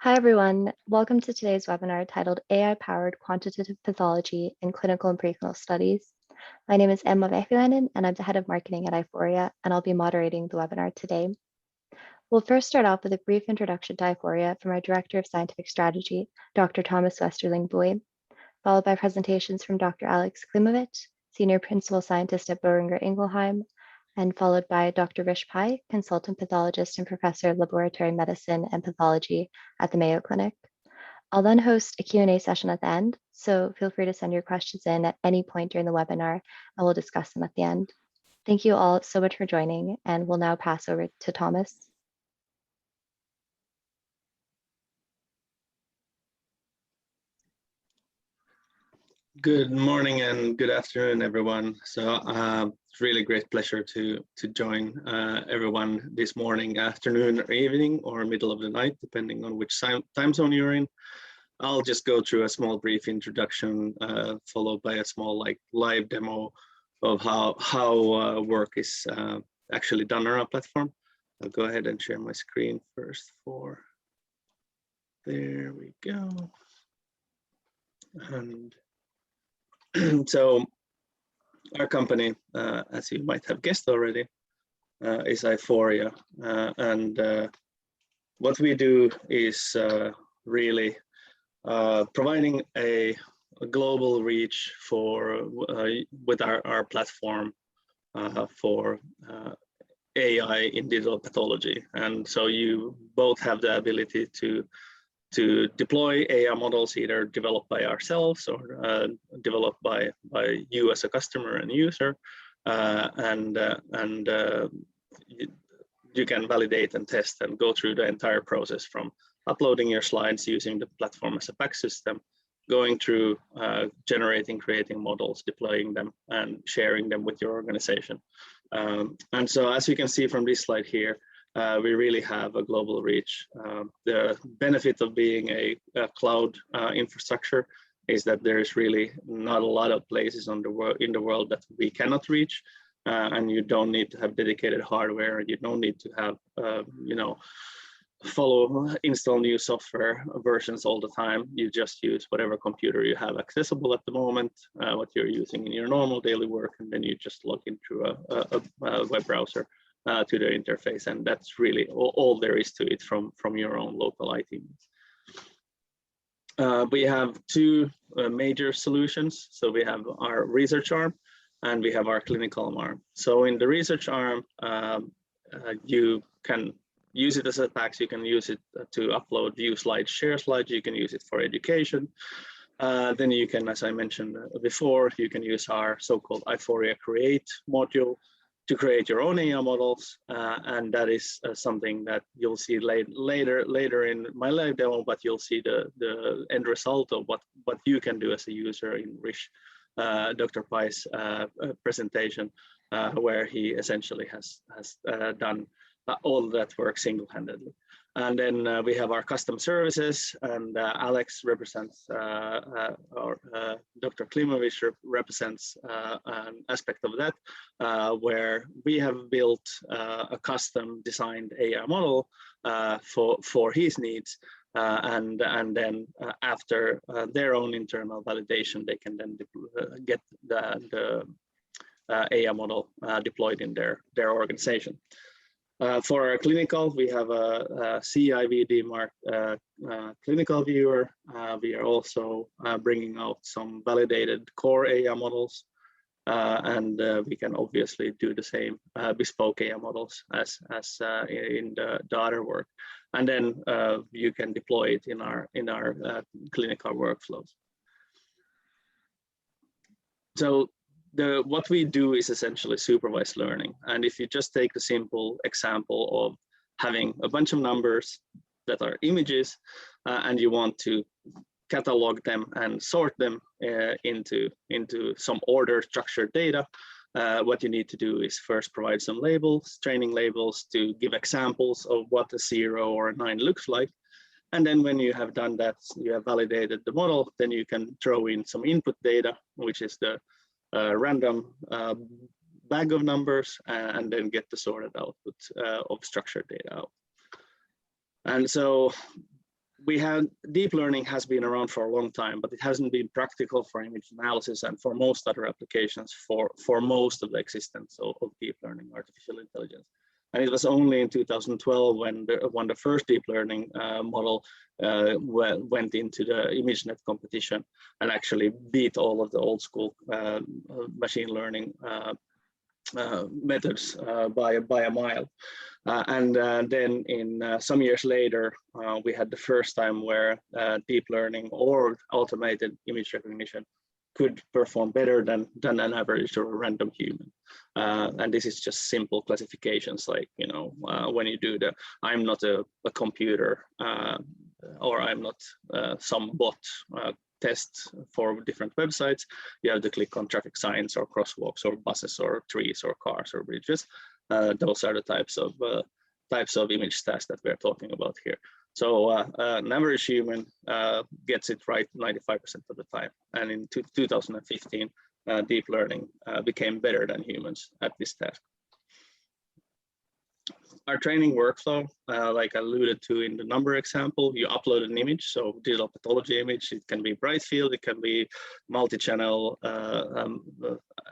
Hi, everyone. Welcome to today's webinar titled AI-Powered Quantitative Pathology in Clinical and Preclinical Studies. My name is Emma Vehviläinen, and I'm the head of marketing at Aiforia, and I'll be moderating the webinar today. We'll first start off with a brief introduction to Aiforia from our Director of Scientific Strategy, Dr. Thomas Westerling-Boe, followed by presentations from Dr. Alex Klimovich, Senior Principal Scientist at Boehringer Ingelheim, and followed by Dr. Rish Pai, Consultant Pathologist and Professor of Laboratory Medicine and Pathology at the Mayo Clinic. I'll then host a Q&A session at the end, so feel free to send your questions in at any point during the webinar, and we'll discuss them at the end. Thank you all so much for joining, and we'll now pass over to Thomas. Good morning and good afternoon, everyone. So it's really great pleasure to join everyone this morning, afternoon, or evening, or middle of the night, depending on which time zone you're in. I'll just go through a small brief introduction, followed by a small live demo of how work is actually done on our platform. I'll go ahead and share my screen first there we go. And so our company, as you might have guessed already, is Aiforia, and what we do is really providing a global reach with our platform for AI in digital pathology. And so you both have the ability to deploy AI models, either developed by ourselves or developed by you as a customer and user, and you can validate and test and go through the entire process from uploading your slides using the platform as a back system, going through creating models, deploying them, and sharing them with your organization. And so, as you can see from this slide here, we really have a global reach. The benefit of being a cloud infrastructure is that there is really not a lot of places in the world that we cannot reach, and you don't need to have dedicated hardware. You don't need to have, install new software versions all the time. You just use whatever computer you have accessible at the moment, what you're using in your normal daily work, and then you just log in through a web browser to the interface, and that's really all there is to it from your own local IT needs. We have two major solutions. So we have our research arm and we have our clinical arm. So in the research arm, you can use it as a PACS, you can use it to upload, view slides, share slides, you can use it for education. Then you can, as I mentioned before, you can use our so-called Aiforia Create module to create your own AI models, and that is something that you'll see later in my live demo, but you'll see the end result of what you can do as a user in Rish, Dr. Pai's presentation, where he essentially has done all that work single-handedly. And then we have our custom services, and Alex represents, or Dr. Klimovich represents an aspect of that, where we have built a custom designed AI model for his needs, and then after their own internal validation, they can then get the AI model deployed in their organization. For our clinical, we have a CIVD marked clinical viewer. We are also bringing out some validated core AI models, and we can obviously do the same bespoke AI models as in the other work. And then you can deploy it in our clinical workflows. So what we do is essentially supervised learning. And if you just take the simple example of having a bunch of numbers that are images, and you want to catalog them and sort them into some order structured data, what you need to do is first provide some labels, training labels to give examples of what a 0 or a 9 looks like. And then when you have done that, you have validated the model, then you can throw in some input data, which is the random bag of numbers, and then get the sorted output of structured data out. And so deep learning has been around for a long time, but it hasn't been practical for image analysis and for most other applications for most of the existence of deep learning, artificial intelligence. And it was only in 2012 when the first deep learning model went into the ImageNet competition and actually beat all of the old school machine learning methods by a mile. Then in some years later, we had the first time where deep learning or automated image recognition could perform better than an average or a random human. And this is just simple classifications like, you know, when you do the, I'm not a computer or I'm not some bot tests for different websites, you have to click on traffic signs or crosswalks or buses or trees or cars or bridges. Those are the types of image stats that we're talking about here. So an average human gets it right 95% of the time. And in 2015, deep learning became better than humans at this task. Our training workflow, like I alluded to in the number example, you upload an image, so digital pathology image, it can be bright field, it can be multi-channel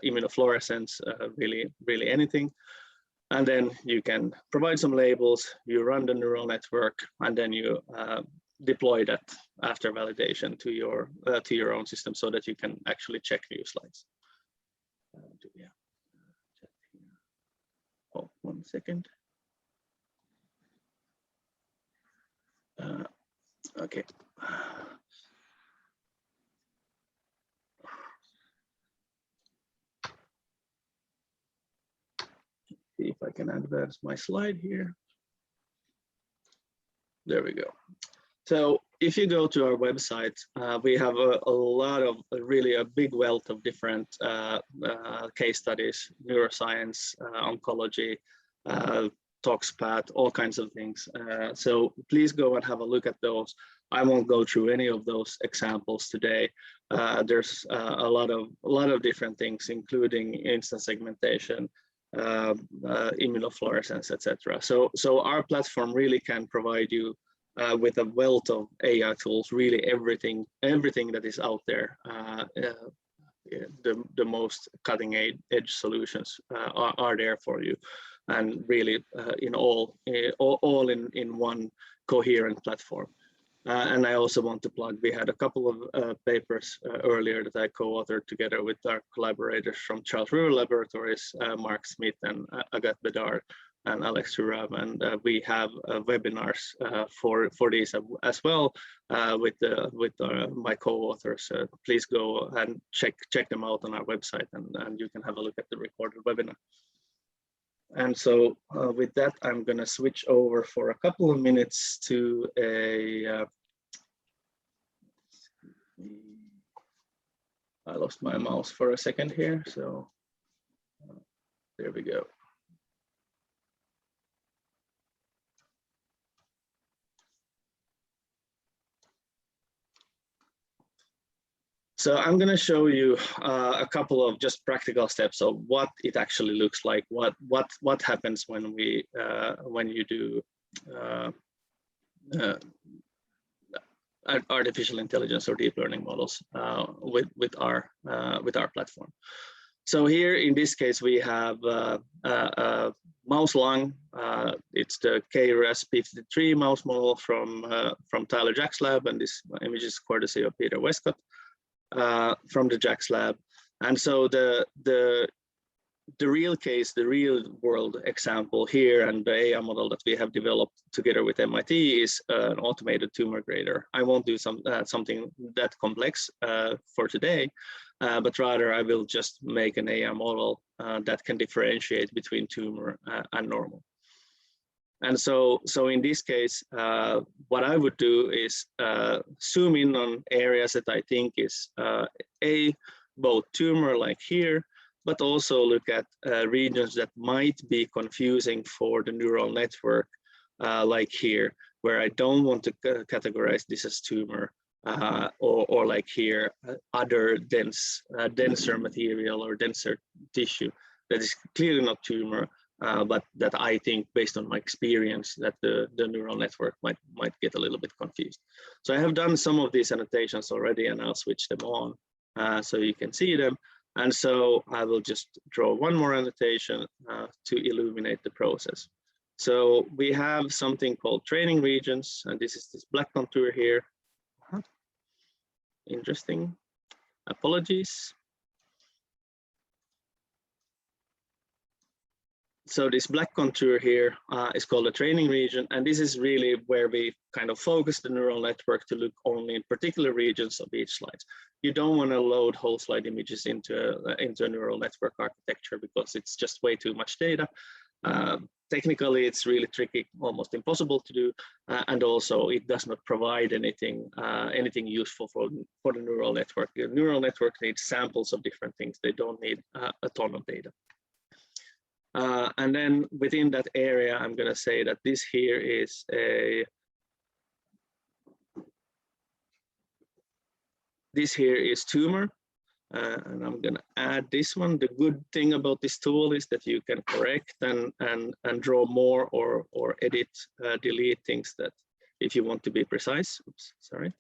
immunofluorescence, really anything. And then you can provide some labels, you run the neural network, and then you deploy that after validation to your own system so that you can actually check new slides. Oh, 1 second. Okay. See if I can advance my slide here. There we go. So if you go to our website, we have a lot of really a big wealth of different case studies, neuroscience, oncology, toxpath, all kinds of things. So please go and have a look at those. I won't go through any of those examples today. There's a lot of different things, including instance segmentation, immunofluorescence, etc. So our platform really can provide you with a wealth of AI tools, really everything that is out there. The most cutting edge solutions are there for you, and really all in one coherent platform. And I also want to plug, we had a couple of papers earlier that I co-authored together with our collaborators from Charles River Laboratories, Mark Smith and Agat Bedard and Alex Turab, and we have webinars for these as well with my co-authors. Please go and check them out on our website, and you can have a look at the recorded webinar. And so with that, I'm going to switch over for a couple of minutes to I lost my mouse for a second here, so there we go. So I'm going to show you a couple of just practical steps of what it actually looks like, what happens when you do artificial intelligence or deep learning models with our platform. So here in this case we have a mouse lung. It's the KRAS P53 mouse model from Tyler Jack's lab, and this image is courtesy of Peter Westcott from the Jack's lab. And so the real case, the real world example here, and the AI model that we have developed together with MIT is an automated tumor grader. I won't do something that complex for today, but rather I will just make an AI model that can differentiate between tumor and normal. And so in this case, what I would do is zoom in on areas that I think is both tumor like here, but also look at regions that might be confusing for the neural network, like here, where I don't want to categorize this as tumor, or like here, other denser material or denser tissue that is clearly not tumor, but that I think, based on my experience, that the neural network might get a little bit confused. So I have done some of these annotations already, and I'll switch them on so you can see them. And so I will just draw one more annotation to illuminate the process. So we have something called training regions, and this is this black contour here. Interesting. Apologies. So this black contour here is called a training region, and this is really where we kind of focus the neural network to look only in particular regions of each slide. You don't want to load whole slide images into a neural network architecture because it's just way too much data. Technically, it's really tricky, almost impossible to do, and also it does not provide anything useful for the neural network. The neural network needs samples of different things. They don't need a ton of data. And then within that area, I'm going to say that this here is tumor. And I'm going to add this one. The good thing about this tool is that you can correct and draw more or edit, delete things that if you want to be precise. Oops, sorry.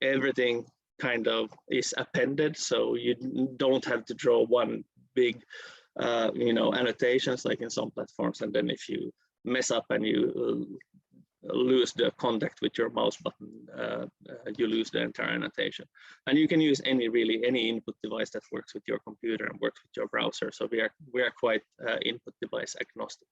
Everything kind of is appended, so you don't have to draw one big annotations like in some platforms, and then if you mess up and you lose the contact with your mouse button, you lose the entire annotation. And you can use any input device that works with your computer and works with your browser. So we are quite input device agnostic.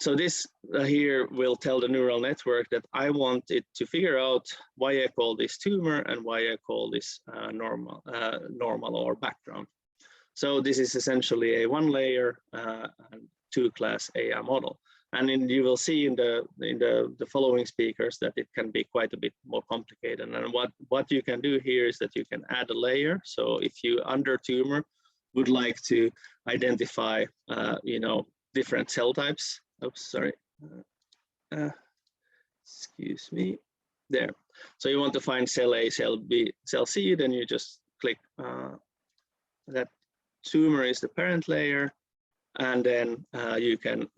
So this here will tell the neural network that I want it to figure out why I call this tumor and why I call this normal or background. So this is essentially a one-layer and two-class AI model. And you will see in the following speakers that it can be quite a bit more complicated. And what you can do here is that you can add a layer. So if you under tumor would like to identify different cell types. Oops, sorry. Excuse me. There. So you want to find cell A, cell B, cell C, then you just click that tumor is the parent layer, and then you can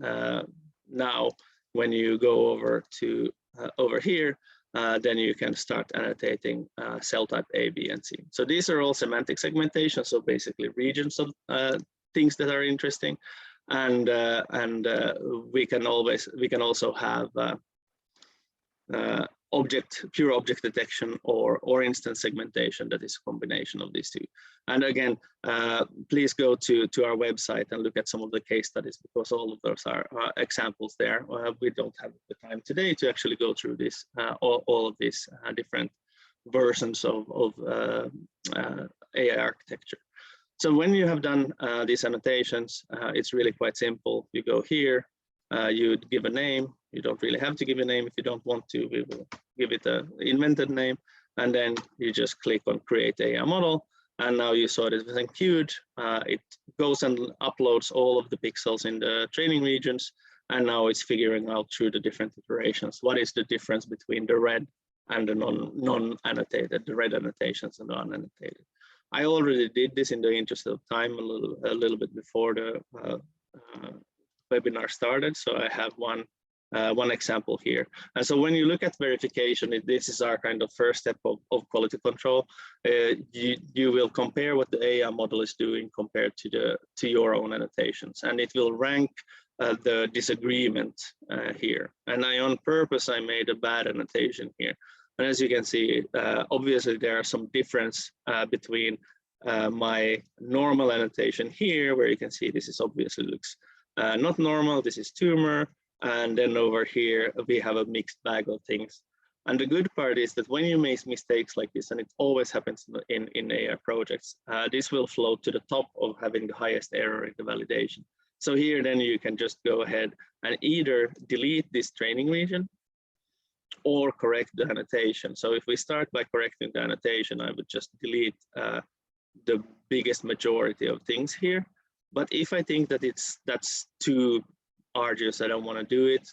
now, when you go over to over here, then you can start annotating cell type A, B, and C. So these are all semantic segmentation, so basically regions of things that are interesting, and we can also have pure object detection or instance segmentation that is a combination of these two. And again, please go to our website and look at some of the case studies, because all of those are examples there. We don't have the time today to actually go through this, all of these different versions of AI architecture. So when you have done these annotations, it's really quite simple. You go here, you give a name. You don't really have to give a name if you don't want to. We will give it an invented name, and then you just click on create AI model. And now you saw it was enqueued. It goes and uploads all of the pixels in the training regions, and now it's figuring out through the different iterations what is the difference between the red and the non-annotated, the red annotations and the unannotated. I already did this in the interest of time a little bit before the webinar started, so I have one example here. And so when you look at verification, this is our kind of first step of quality control. You will compare what the AI model is doing compared to your own annotations, and it will rank the disagreement here. And on purpose, I made a bad annotation here. And as you can see, obviously there are some difference between my normal annotation here, where you can see this is obviously looks not normal, this is tumor, and then over here we have a mixed bag of things. And the good part is that when you make mistakes like this, and it always happens in AI projects, this will float to the top of having the highest error in the validation. So here then you can just go ahead and either delete this training region or correct the annotation. So if we start by correcting the annotation, I would just delete the biggest majority of things here. But if I think that that's too arduous, I don't want to do it,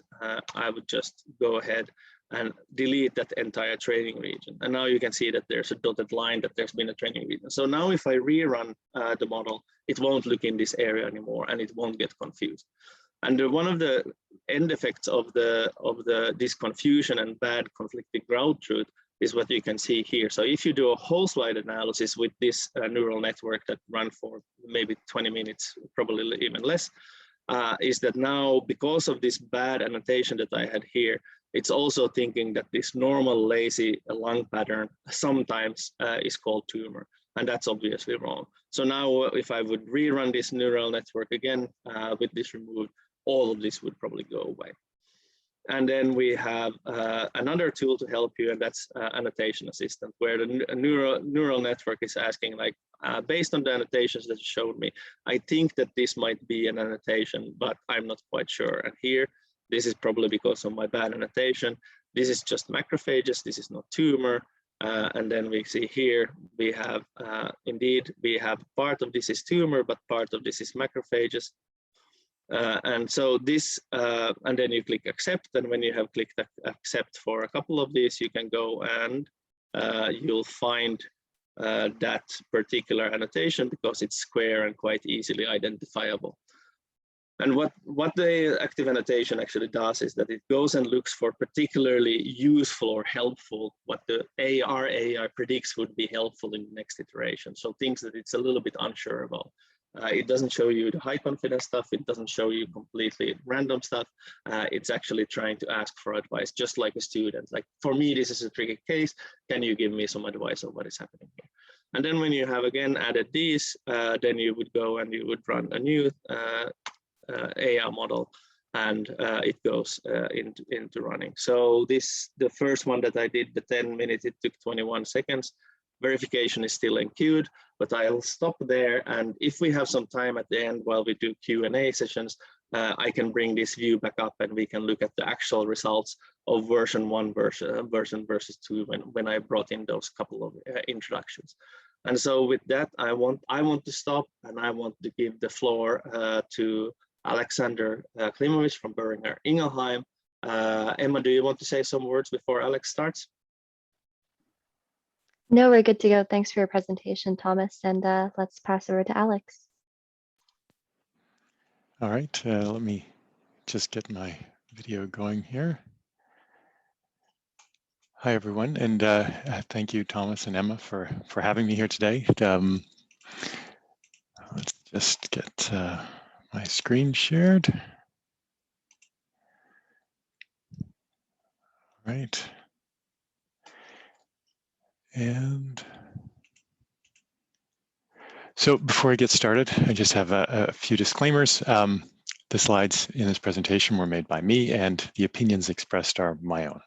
I would just go ahead and delete that entire training region. And now you can see that there's a dotted line that there's been a training region. So now if I rerun the model, it won't look in this area anymore and it won't get confused. And one of the end effects of this confusion and bad conflicting ground truth is what you can see here. So if you do a whole slide analysis with this neural network that run for maybe 20 minutes, probably even less, is that now because of this bad annotation that I had here, it's also thinking that this normal lazy lung pattern sometimes is called tumor, and that's obviously wrong. So now if I would rerun this neural network again with this removed, all of this would probably go away. And then we have another tool to help you, and that's annotation assistant, where the neural network is asking, like, based on the annotations that you showed me, I think that this might be an annotation, but I'm not quite sure. And here, this is probably because of my bad annotation. This is just macrophages, this is not tumor. And then we see here, we have, indeed, we have part of this is tumor, but part of this is macrophages. And so this, and then you click accept, and when you have clicked accept for a couple of these, you can go and you'll find that particular annotation because it's square and quite easily identifiable. And what the active annotation actually does is that it goes and looks for particularly useful or helpful, what the AI predicts would be helpful in the next iteration. So things that it's a little bit unsure about. It doesn't show you the high confidence stuff. It doesn't show you completely random stuff. It's actually trying to ask for advice, just like a student. Like, for me, this is a tricky case. Can you give me some advice on what is happening here? And then when you have again added these, then you would go and you would run a new AI model, and it goes into running. So the first one that I did, the 10 minutes, it took 21 seconds. Verification is still in queued, but I'll stop there. And if we have some time at the end while we do Q&A sessions, I can bring this view back up and we can look at the actual results of version 1 version versus 2 when I brought in those couple of introductions. And so with that, I want to stop, and I want to give the floor to Alexander Klimovich from Boehringer Ingelheim. Emma, do you want to say some words before Alex starts? No, we're good to go. Thanks for your presentation, Thomas, and let's pass over to Alex. All right, let me just get my video going here. Hi, everyone, and thank you, Thomas and Emma, for having me here today. Let's just get my screen shared. All right. And so before I get started, I just have a few disclaimers. The slides in this presentation were made by me, and the opinions expressed are my own.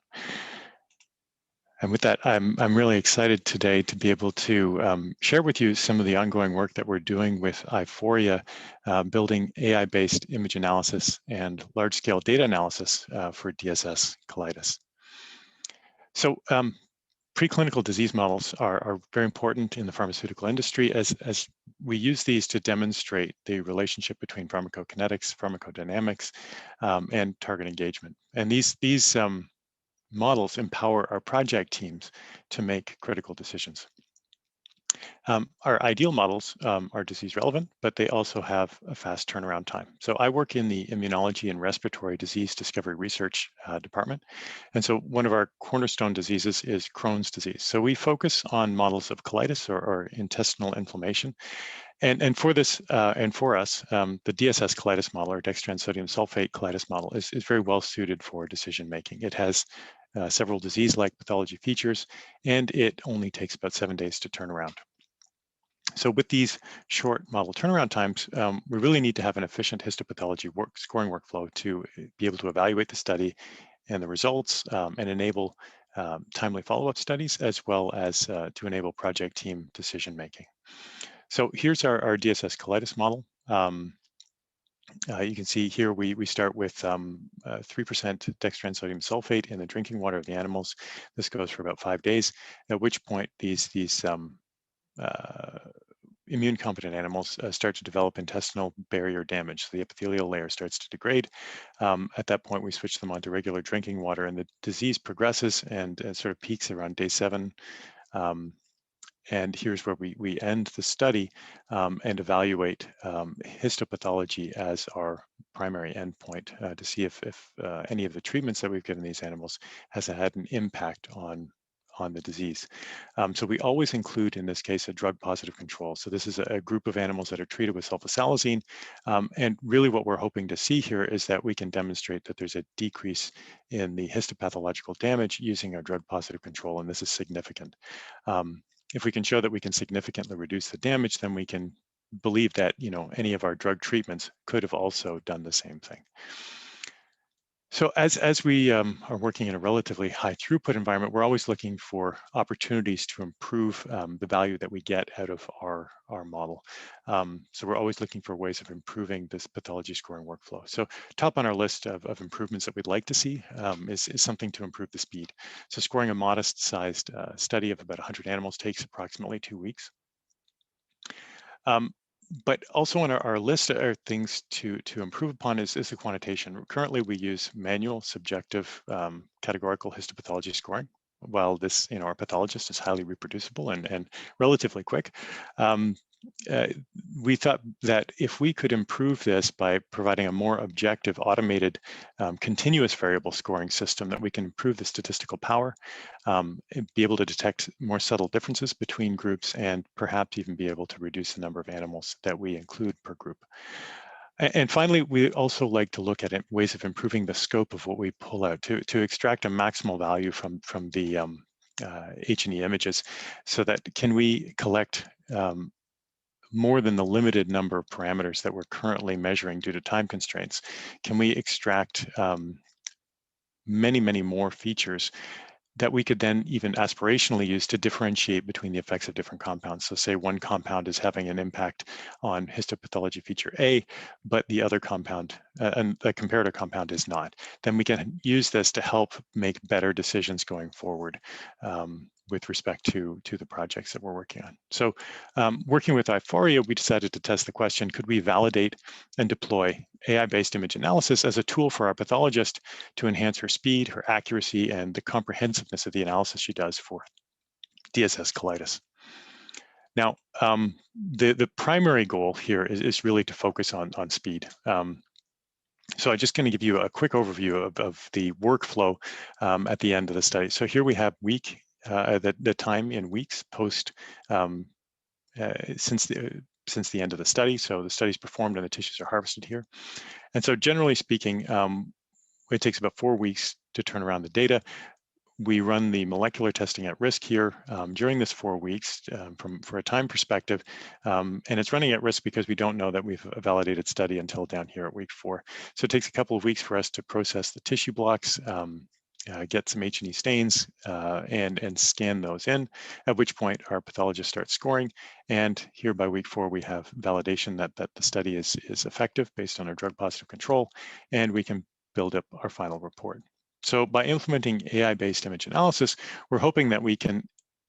And with that, I'm really excited today to be able to share with you some of the ongoing work that we're doing with Aiforia, building AI-based image analysis and large-scale data analysis for DSS colitis. So preclinical disease models are very important in the pharmaceutical industry as we use these to demonstrate the relationship between pharmacokinetics, pharmacodynamics, and target engagement. And these models empower our project teams to make critical decisions. Our ideal models are disease relevant, but they also have a fast turnaround time. So I work in the immunology and respiratory disease discovery research department. And so one of our cornerstone diseases is Crohn's disease. So we focus on models of colitis or intestinal inflammation. And for this, and for us, the DSS colitis model, or dextrans sodium sulfate colitis model, is very well suited for decision making. It has several disease-like pathology features, and it only takes about 7 days to turn around. So with these short model turnaround times, we really need to have an efficient histopathology scoring workflow to be able to evaluate the study and the results and enable timely follow-up studies, as well as to enable project team decision making. So here's our DSS colitis model. You can see here we start with 3% dextrans sodium sulfate in the drinking water of the animals. This goes for about 5 days, at which point these immune competent animals start to develop intestinal barrier damage. So the epithelial layer starts to degrade. At that point, we switch them onto regular drinking water, and the disease progresses and sort of peaks around day 7. And here's where we end the study and evaluate histopathology as our primary endpoint to see if any of the treatments that we've given these animals has had an impact on the disease. So we always include, in this case, a drug-positive control. So this is a group of animals that are treated with sulfasalazine. And really what we're hoping to see here is that we can demonstrate that there's a decrease in the histopathological damage using our drug-positive control, and this is significant. If we can show that we can significantly reduce the damage, then we can believe that, you know, any of our drug treatments could have also done the same thing. So as we are working in a relatively high throughput environment, we're always looking for opportunities to improve the value that we get out of our model. So we're always looking for ways of improving this pathology scoring workflow. So top on our list of improvements that we'd like to see is something to improve the speed. So scoring a modest sized study of about 100 animals takes approximately 2 weeks. But also on our list are things to improve upon is the quantitation. Currently, we use manual, subjective, categorical histopathology scoring. While this, you know, our pathologist is highly reproducible and relatively quick, we thought that if we could improve this by providing a more objective, automated, continuous variable scoring system, that we can improve the statistical power, and be able to detect more subtle differences between groups, and perhaps even be able to reduce the number of animals that we include per group. And finally, we also like to look at ways of improving the scope of what we pull out to extract a maximal value from the H&E images, so that can we collect more than the limited number of parameters that we're currently measuring due to time constraints? Can we extract many, many more features that we could then even aspirationally use to differentiate between the effects of different compounds? So say one compound is having an impact on histopathology feature A, but the other compound, and the comparator compound is not. Then we can use this to help make better decisions going forward with respect to the projects that we're working on. So working with Aiforia, we decided to test the question, could we validate and deploy AI-based image analysis as a tool for our pathologist to enhance her speed, her accuracy, and the comprehensiveness of the analysis she does for DSS colitis? Now, the primary goal here is really to focus on speed. So I'm just going to give you a quick overview of the workflow at the end of the study. So here we have the time in weeks post since the end of the study. So the study is performed and the tissues are harvested here. And so generally speaking, it takes about 4 weeks to turn around the data. We run the molecular testing at risk here during this 4 weeks for a time perspective, and it's running at risk because we don't know that we've a validated study until down here at week 4. So it takes a couple of weeks for us to process the tissue blocks, get some H&E stains, and scan those in, at which point our pathologist starts scoring. And here by week 4, we have validation that the study is effective based on our drug-positive control, and we can build up our final report. So by implementing AI-based image analysis, we're hoping that we can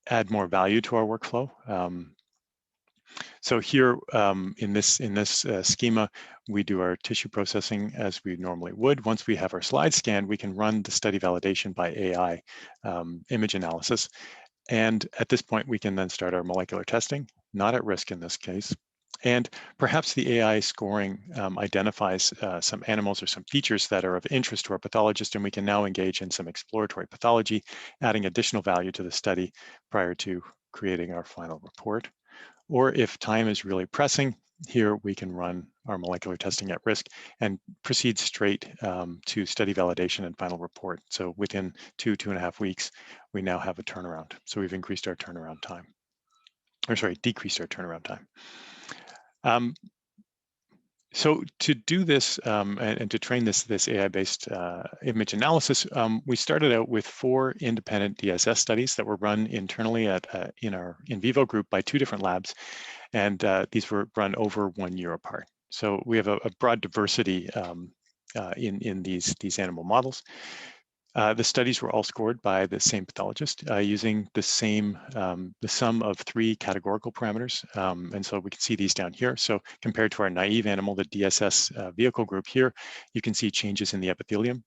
add more value to our workflow. So here in this schema, we do our tissue processing as we normally would. Once we have our slide scanned, we can run the study validation by AI image analysis. And at this point, we can then start our molecular testing, not at risk in this case. And perhaps the AI scoring identifies some animals or some features that are of interest to our pathologist, and we can now engage in some exploratory pathology, adding additional value to the study prior to creating our final report. Or if time is really pressing, here we can run our molecular testing at risk and proceed straight to study validation and final report. So within 2.5 weeks, we now have a turnaround. So we've increased our turnaround time, decreased our turnaround time. So to do this and to train this AI-based image analysis, we started out with 4 independent DSS studies that were run internally in our in vivo group by 2 different labs, and these were run over 1 year apart. So we have a broad diversity in these animal models. The studies were all scored by the same pathologist using the same, the sum of 3 categorical parameters. And so we can see these down here. So compared to our naive animal, the DSS vehicle group here, you can see changes in the epithelium.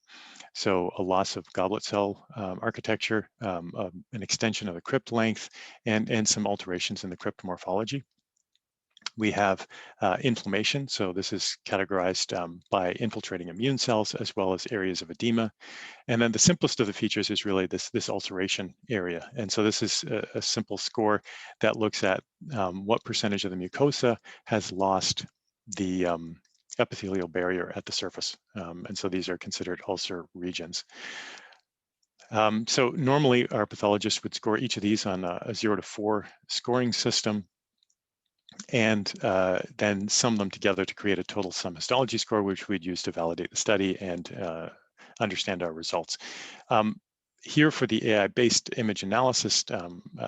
So a loss of goblet cell architecture, an extension of the crypt length, and some alterations in the crypt morphology. We have inflammation. So this is categorized by infiltrating immune cells as well as areas of edema. And then the simplest of the features is really this ulceration area. And so this is a simple score that looks at what percentage of the mucosa has lost the epithelial barrier at the surface. And so these are considered ulcer regions. So normally our pathologists would score each of these on a 0 to 4 scoring system, and then sum them together to create a total sum histology score, which we'd use to validate the study and understand our results. Here for the AI-based image analysis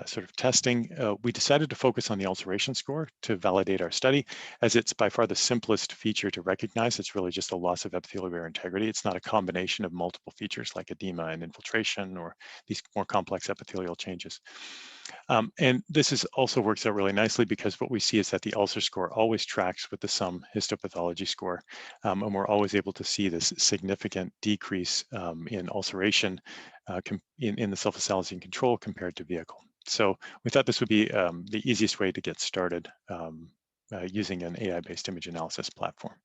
sort of testing, we decided to focus on the ulceration score to validate our study, as it's by far the simplest feature to recognize. It's really just a loss of epithelial barrier integrity. It's not a combination of multiple features like edema and infiltration or these more complex epithelial changes. And this also works out really nicely because what we see is that the ulcer score always tracks with the sum histopathology score. And we're always able to see this significant decrease in ulceration in the sulfasalazine control compared to vehicle. So we thought this would be the easiest way to get started using an AI-based image analysis platform.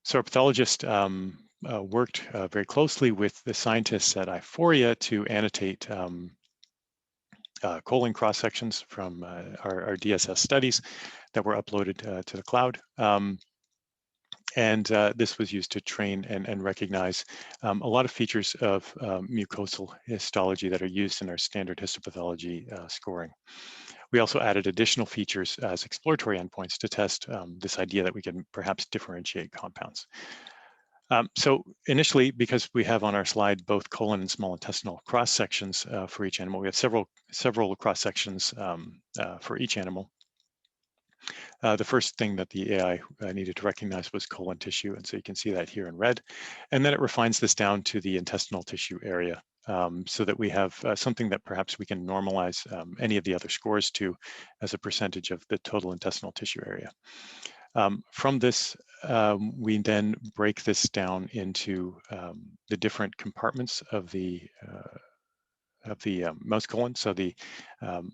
So our pathologist worked very closely with the scientists at Aiforia to annotate colon cross-sections from our DSS studies that were uploaded to the cloud. And this was used to train and recognize a lot of features of mucosal histology that are used in our standard histopathology scoring. We also added additional features as exploratory endpoints to test this idea that we can perhaps differentiate compounds. So initially, because we have on our slide both colon and small intestinal cross sections for each animal, we have several cross sections for each animal. The first thing that the AI needed to recognize was colon tissue, and so you can see that here in red. And then it refines this down to the intestinal tissue area so that we have something that perhaps we can normalize any of the other scores to as a percentage of the total intestinal tissue area. From this, we then break this down into the different compartments of the mouse colon, so the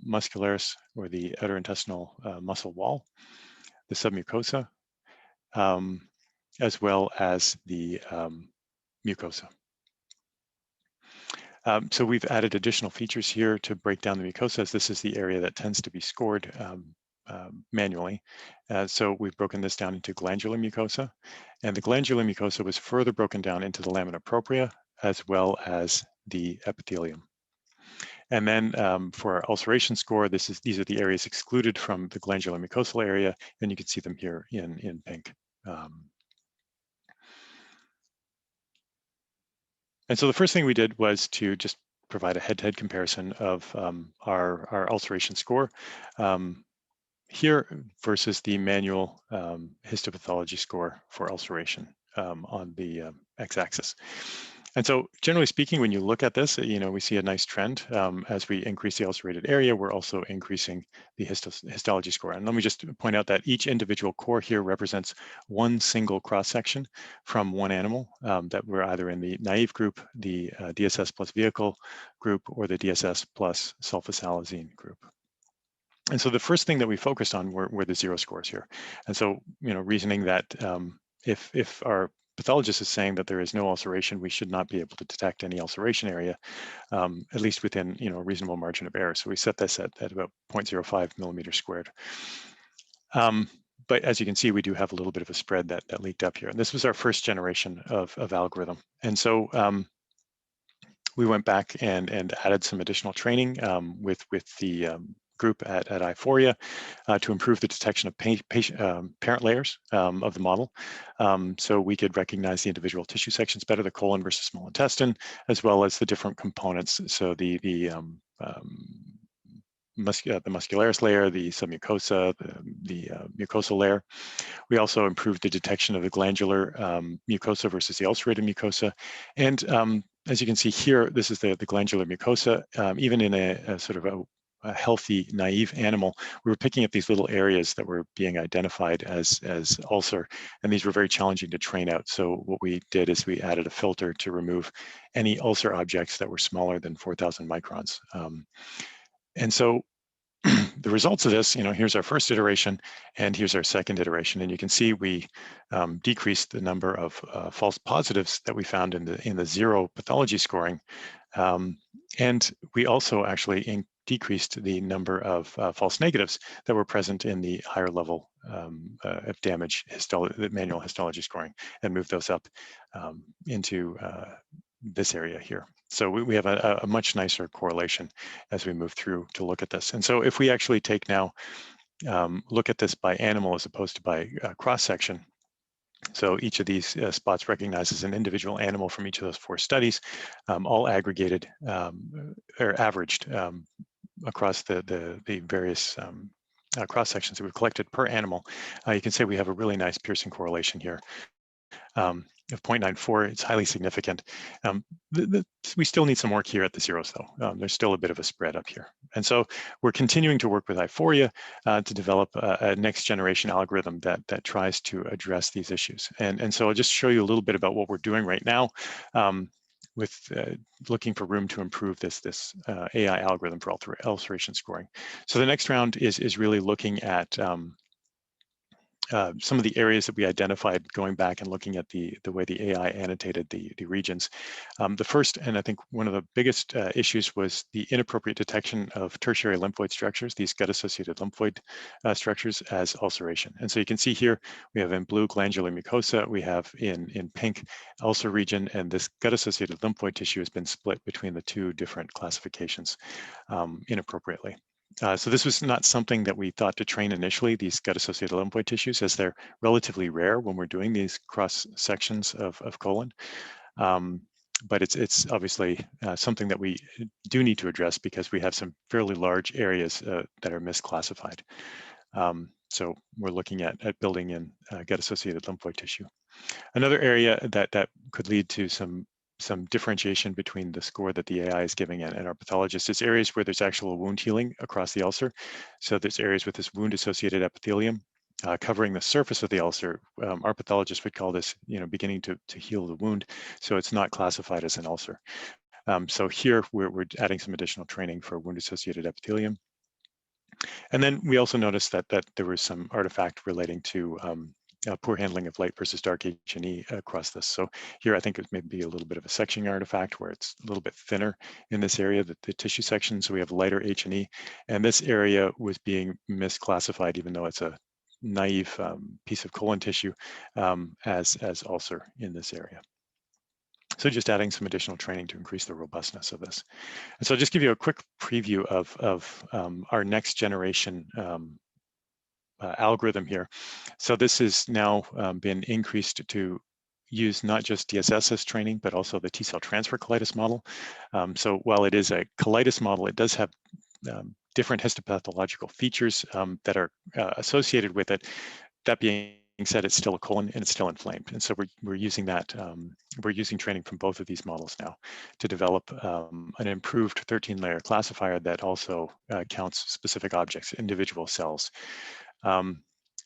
muscularis, or the outer intestinal muscle wall, the submucosa, as well as the mucosa. So we've added additional features here to break down the mucosa, as this is the area that tends to be scored manually. So we've broken this down into glandular mucosa, and the glandular mucosa was further broken down into the lamina propria as well as the epithelium. And then for our ulceration score, these are the areas excluded from the glandular mucosal area, and you can see them here in pink. And so the first thing we did was to just provide a head-to-head comparison of our ulceration score here versus the manual histopathology score for ulceration on the x-axis. And so generally speaking, when you look at this, we see a nice trend. As we increase the ulcerated area, we're also increasing the histology score. And let me just point out that each individual core here represents one single cross-section from one animal that we're either in the naive group, the DSS plus vehicle group, or the DSS plus sulfasalazine group. And so the first thing that we focused on were the 0 scores here. And so, reasoning that if our pathologist is saying that there is no ulceration, we should not be able to detect any ulceration area, at least within a reasonable margin of error. So we set this at about 0.05 millimeters squared. But as you can see, we do have a little bit of a spread that leaked up here. And this was our first generation of algorithm. And so we went back and added some additional training with the group at Aiforia to improve the detection of parent layers of the model. So we could recognize the individual tissue sections better, the colon versus small intestine, as well as the different components. So the muscularis layer, the submucosa, the mucosal layer. We also improved the detection of the glandular mucosa versus the ulcerated mucosa. And as you can see here, this is the glandular mucosa. Even in a sort of a healthy, naive animal, we were picking up these little areas that were being identified as ulcer, and these were very challenging to train out. So what we did is we added a filter to remove any ulcer objects that were smaller than 4,000 microns. And so the results of this, here's our first iteration, and here's our second iteration, and you can see we decreased the number of false positives that we found in the zero pathology scoring, and we also actually decreased the number of false negatives that were present in the higher level of damage the manual histology scoring, and moved those up into this area here. So we have a much nicer correlation as we move through to look at this. And so if we actually take now, look at this by animal as opposed to by cross-section, so each of these spots recognizes an individual animal from each of those 4 studies, all aggregated or averaged across the various cross-sections that we've collected per animal. You can say we have a really nice Pearson correlation here. Of 0.94, it's highly significant. We still need some work here at the zeros, though. There's still a bit of a spread up here. And so we're continuing to work with Aiforia to develop a next generation algorithm that tries to address these issues. And so I'll just show you a little bit about what we're doing right now with looking for room to improve this AI algorithm for ulceration scoring. So the next round is really looking at some of the areas that we identified going back and looking at the way the AI annotated the regions. The first, and I think one of the biggest issues, was the inappropriate detection of tertiary lymphoid structures, these gut-associated lymphoid structures, as ulceration. And so you can see here, we have in blue glandular mucosa, we have in pink ulcer region, and this gut-associated lymphoid tissue has been split between the 2 different classifications inappropriately. So this was not something that we thought to train initially, these gut-associated lymphoid tissues, as they're relatively rare when we're doing these cross sections of colon. But it's obviously something that we do need to address because we have some fairly large areas that are misclassified. So we're looking at building in gut-associated lymphoid tissue. Another area that could lead to some differentiation between the score that the AI is giving and our pathologists is areas where there's actual wound healing across the ulcer. So there's areas with this wound-associated epithelium covering the surface of the ulcer. Our pathologists would call this, beginning to heal the wound, so it's not classified as an ulcer. So here we're adding some additional training for wound-associated epithelium. And then we also noticed that there was some artifact relating to poor handling of light versus dark H&E across this. So here I think it may be a little bit of a sectioning artifact where it's a little bit thinner in this area, the tissue section, so we have lighter H&E. And this area was being misclassified, even though it's a naive piece of colon tissue, as ulcer in this area. So just adding some additional training to increase the robustness of this. And so I'll just give you a quick preview of our next generation algorithm here. So this has now been increased to use not just DSS as training, but also the T-cell transfer colitis model. So while it is a colitis model, it does have different histopathological features that are associated with it. That being said, it's still a colon and it's still inflamed. And so we're using that, we're using training from both of these models now to develop an improved 13-layer classifier that also counts specific objects, individual cells.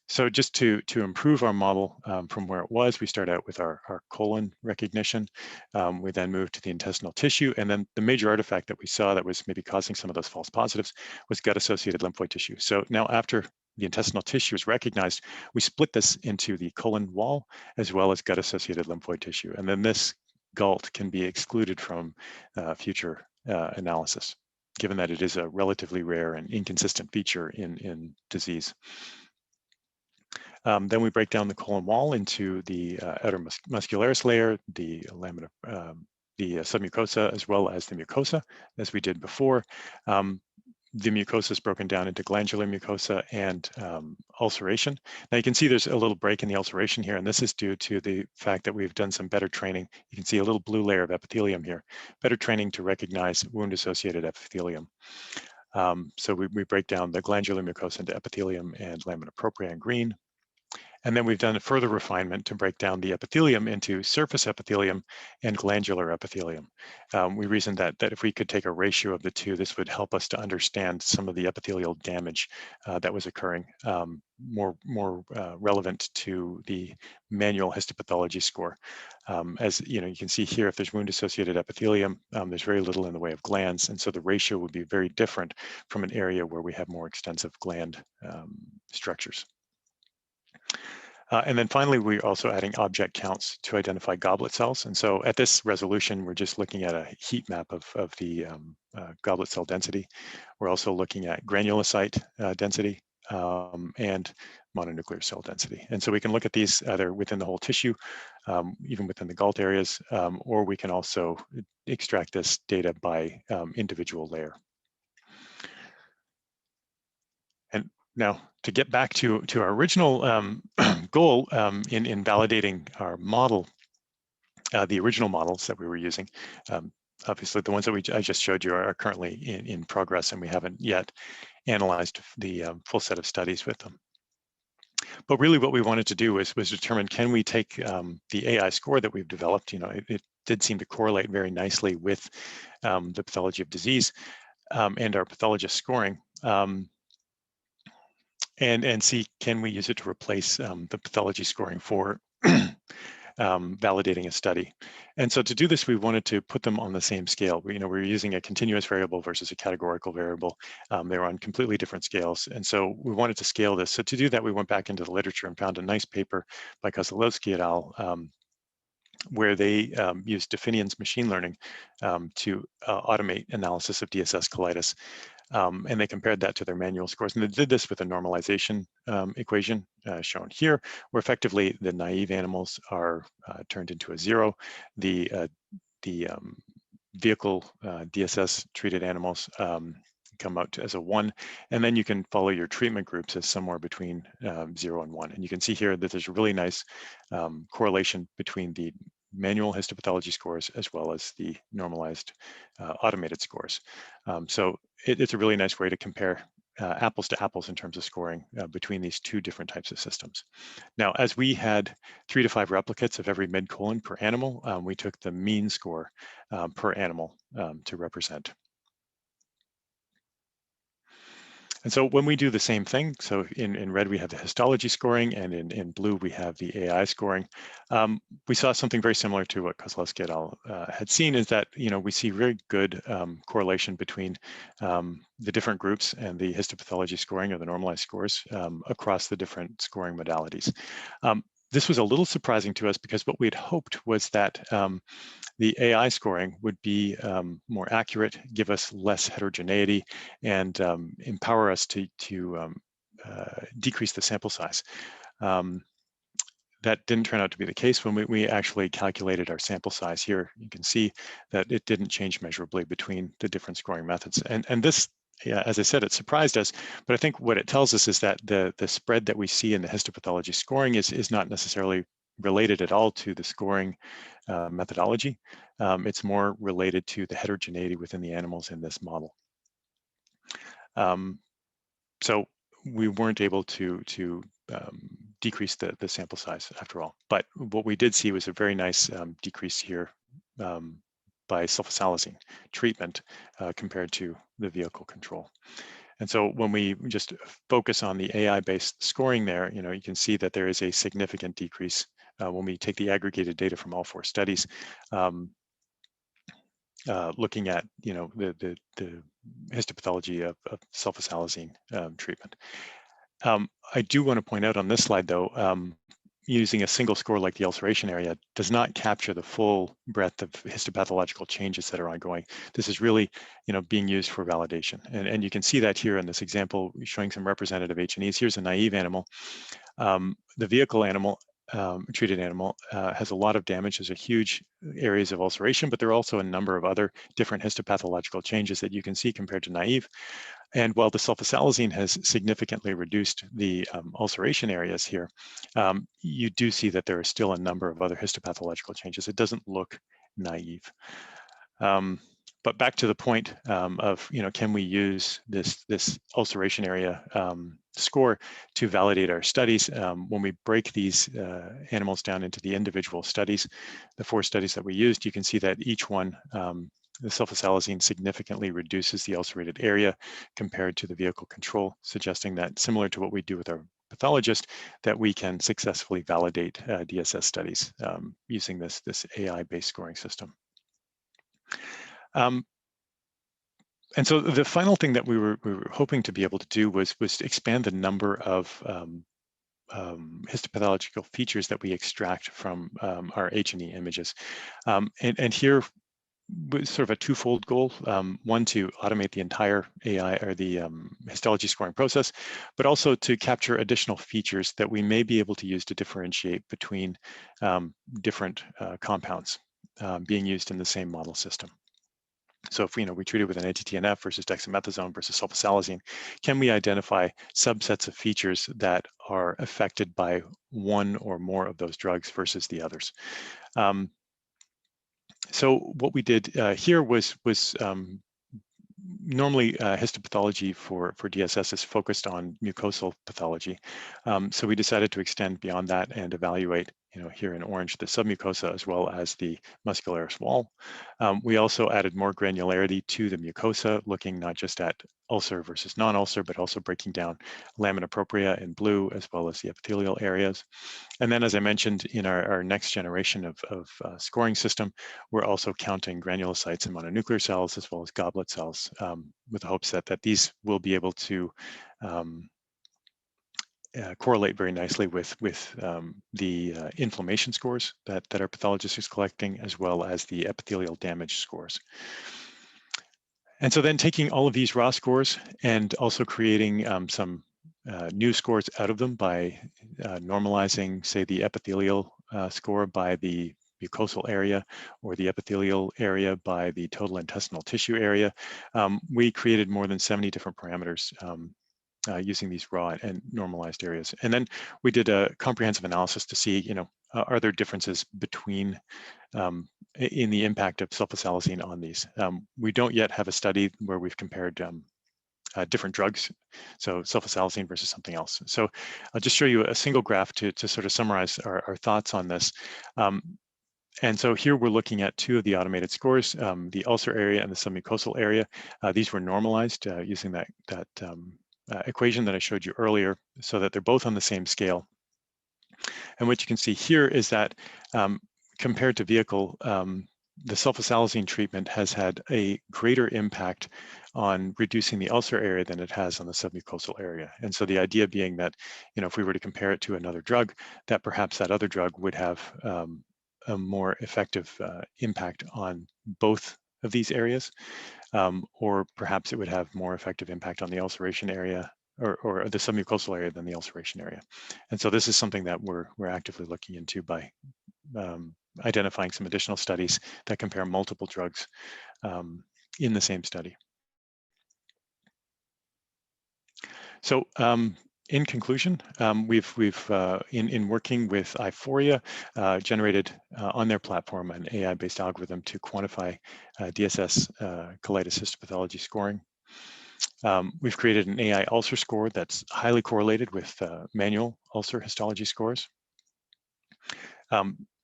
So just to improve our model from where it was, we start out with our colon recognition. We then move to the intestinal tissue. And then the major artifact that we saw that was maybe causing some of those false positives was gut-associated lymphoid tissue. So now after the intestinal tissue is recognized, we split this into the colon wall as well as gut-associated lymphoid tissue. And then this GALT can be excluded from future analysis, given that it is a relatively rare and inconsistent feature in disease. Then we break down the colon wall into the outer muscularis layer, the lamina, the submucosa, as well as the mucosa, as we did before. The mucosa is broken down into glandular mucosa and ulceration. Now you can see there's a little break in the ulceration here, and this is due to the fact that we've done some better training. You can see a little blue layer of epithelium here, better training to recognize wound-associated epithelium. So we break down the glandular mucosa into epithelium and lamina propria in green. And then we've done a further refinement to break down the epithelium into surface epithelium and glandular epithelium. We reasoned that if we could take a ratio of the two, this would help us to understand some of the epithelial damage that was occurring, more relevant to the manual histopathology score. As you know, you can see here, if there's wound-associated epithelium, there's very little in the way of glands, and so the ratio would be very different from an area where we have more extensive gland structures. And then finally, we're also adding object counts to identify goblet cells. And so at this resolution, we're just looking at a heat map of the goblet cell density. We're also looking at granulocyte density and mononuclear cell density. And so we can look at these either within the whole tissue, even within the GALT areas, or we can also extract this data by individual layer. And now, to get back to our original goal in validating our model, the original models that we were using, obviously the ones that I just showed you are currently in progress, and we haven't yet analyzed the full set of studies with them. But really what we wanted to do was determine, can we take the AI score that we've developed, it did seem to correlate very nicely with the pathology of disease and our pathologist scoring, and see, can we use it to replace the pathology scoring for validating a study. And so to do this, we wanted to put them on the same scale. We were using a continuous variable versus a categorical variable. They were on completely different scales. And so we wanted to scale this. So to do that, we went back into the literature and found a nice paper by Kozlowski et al., where they used Definian's machine learning to automate analysis of DSS colitis. And they compared that to their manual scores. And they did this with a normalization equation shown here, where effectively the naive animals are turned into a 0. The vehicle DSS treated animals come out as a 1. And then you can follow your treatment groups as somewhere between 0 and 1. And you can see here that there's a really nice correlation between the manual histopathology scores as well as the normalized automated scores. So it's a really nice way to compare apples to apples in terms of scoring between these two different types of systems. Now, as we had 3 to 5 replicates of every midcolon per animal, we took the mean score per animal to represent. And so when we do the same thing, so in red we have the histology scoring, and in blue we have the AI scoring. We saw something very similar to what Kozlowski et al. Had seen, is that we see very good correlation between the different groups and the histopathology scoring, or the normalized scores, across the different scoring modalities. This was a little surprising to us, because what we had hoped was that the AI scoring would be more accurate, give us less heterogeneity, and empower us to decrease the sample size. That didn't turn out to be the case. When we actually calculated our sample size here, you can see that it didn't change measurably between the different scoring methods. And this, yeah, as I said, it surprised us, but I think what it tells us is that the spread that we see in the histopathology scoring is not necessarily related at all to the scoring methodology. It's more related to the heterogeneity within the animals in this model. So we weren't able to decrease the sample size after all. But what we did see was a very nice decrease here by sulfasalazine treatment compared to the vehicle control. And so when we just focus on the AI-based scoring there, you can see that there is a significant decrease when we take the aggregated data from all 4 studies, looking at the histopathology of sulfasalazine treatment. I do want to point out on this slide, though, using a single score like the ulceration area does not capture the full breadth of histopathological changes that are ongoing. This is really, being used for validation. And you can see that here in this example, showing some representative H&Es. Here's a naive animal. The vehicle animal, treated animal, has a lot of damage. There's a huge areas of ulceration, but there are also a number of other different histopathological changes that you can see compared to naive. And while the sulfasalazine has significantly reduced the ulceration areas here, you do see that there are still a number of other histopathological changes. It doesn't look naive. But back to the point of, can we use this ulceration area score to validate our studies? When we break these animals down into the individual studies, the 4 studies that we used, you can see that each one, the sulfasalazine significantly reduces the ulcerated area compared to the vehicle control, suggesting that, similar to what we do with our pathologist, that we can successfully validate DSS studies using this AI-based scoring system. And so the final thing that we were hoping to be able to do was to expand the number of histopathological features that we extract from our H&E images. And here was sort of a twofold goal. One, to automate the entire AI or the histology scoring process, but also to capture additional features that we may be able to use to differentiate between different compounds being used in the same model system. So if we treated with an anti-TNF versus dexamethasone versus sulfasalazine, can we identify subsets of features that are affected by one or more of those drugs versus the others? So what we did here was normally histopathology for DSS is focused on mucosal pathology. So we decided to extend beyond that and evaluate, here in orange, the submucosa as well as the muscularis wall. We also added more granularity to the mucosa, looking not just at ulcer versus non-ulcer, but also breaking down lamina propria in blue as well as the epithelial areas. And then, as I mentioned, in our next generation of scoring system, we're also counting granulocytes and mononuclear cells as well as goblet cells, with the hopes that these will be able to correlate very nicely with the inflammation scores that our pathologist is collecting, as well as the epithelial damage scores. And so then taking all of these raw scores and also creating some new scores out of them by normalizing, say, the epithelial score by the mucosal area or the epithelial area by the total intestinal tissue area, we created more than 70 different parameters using these raw and normalized areas. And then we did a comprehensive analysis to see, are there differences between in the impact of sulfasalazine on these. We don't yet have a study where we've compared different drugs, so sulfasalazine versus something else. So I'll just show you a single graph to sort of summarize our thoughts on this. And so here we're looking at 2 of the automated scores, the ulcer area and the submucosal area. These were normalized using that equation that I showed you earlier, so that they're both on the same scale. And what you can see here is that compared to vehicle, the sulfasalazine treatment has had a greater impact on reducing the ulcer area than it has on the submucosal area. And so the idea being that, if we were to compare it to another drug, that perhaps that other drug would have a more effective impact on both of these areas, or perhaps it would have more effective impact on the ulceration area or the submucosal area than the ulceration area. And so this is something that we're actively looking into by identifying some additional studies that compare multiple drugs in the same study. So in conclusion, we've in working with Aiforia, generated on their platform an AI-based algorithm to quantify DSS colitis histopathology scoring. We've created an AI ulcer score that's highly correlated with manual ulcer histology scores.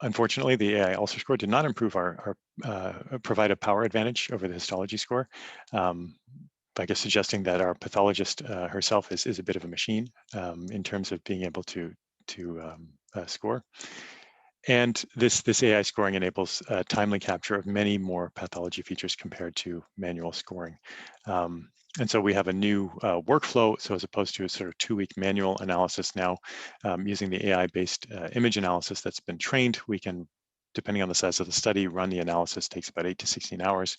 Unfortunately, the AI ulcer score did not improve provide a power advantage over the histology score, I guess suggesting that our pathologist herself is a bit of a machine in terms of being able to score. And this AI scoring enables timely capture of many more pathology features compared to manual scoring. And so we have a new workflow. So as opposed to a sort of 2-week manual analysis now, using the AI-based image analysis that's been trained, we can, depending on the size of the study, run the analysis. Takes about 8 to 16 hours.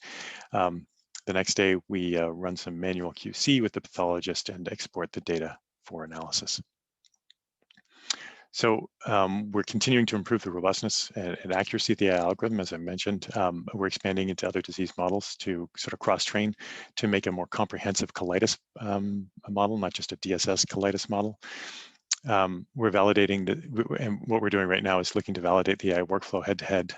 The next day, we run some manual QC with the pathologist and export the data for analysis. So we're continuing to improve the robustness and accuracy of the AI algorithm. As I mentioned, we're expanding into other disease models to sort of cross-train to make a more comprehensive colitis model, not just a DSS colitis model. We're validating and what we're doing right now is looking to validate the AI workflow head-to-head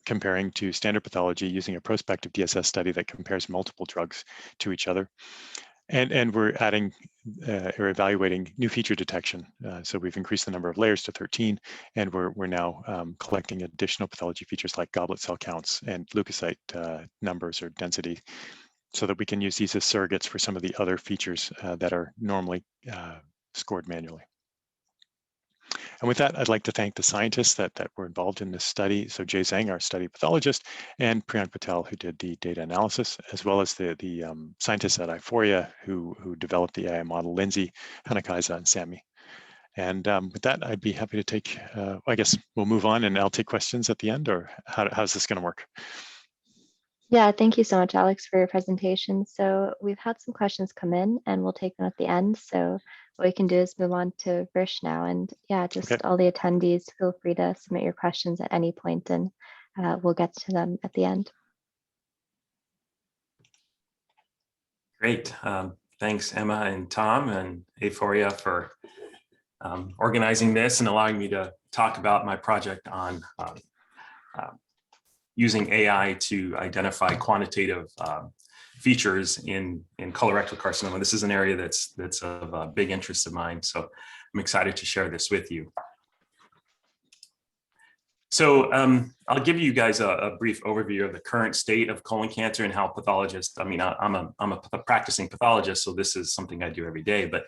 comparing to standard pathology using a prospective DSS study that compares multiple drugs to each other. And we're adding or evaluating new feature detection. So we've increased the number of layers to 13, and we're now collecting additional pathology features like goblet cell counts and leukocyte numbers or density, so that we can use these as surrogates for some of the other features that are normally scored manually. And with that, I'd like to thank the scientists that were involved in this study. So Jay Zhang, our study pathologist, and Priyank Patel, who did the data analysis, as well as the scientists at Aiforia who developed the AI model, Lindsay, Hanakaisa, and Sammy. And with that, I'd be happy to take, I guess we'll move on and I'll take questions at the end, or how's this going to work? Yeah, thank you so much, Alex, for your presentation. So we've had some questions come in and we'll take them at the end. So what we can do is move on to Vish now. And yeah, just Okay. all the attendees, feel free to submit your questions at any point and we'll get to them at the end. Great. Thanks, Emma and Tom and Aiforia for organizing this and allowing me to talk about my project on using AI to identify quantitative features in colorectal carcinoma. This is an area that's of big interest of mine, so I'm excited to share this with you. So I'll give you guys a brief overview of the current state of colon cancer and how pathologists, I mean, I'm a practicing pathologist, so this is something I do every day, but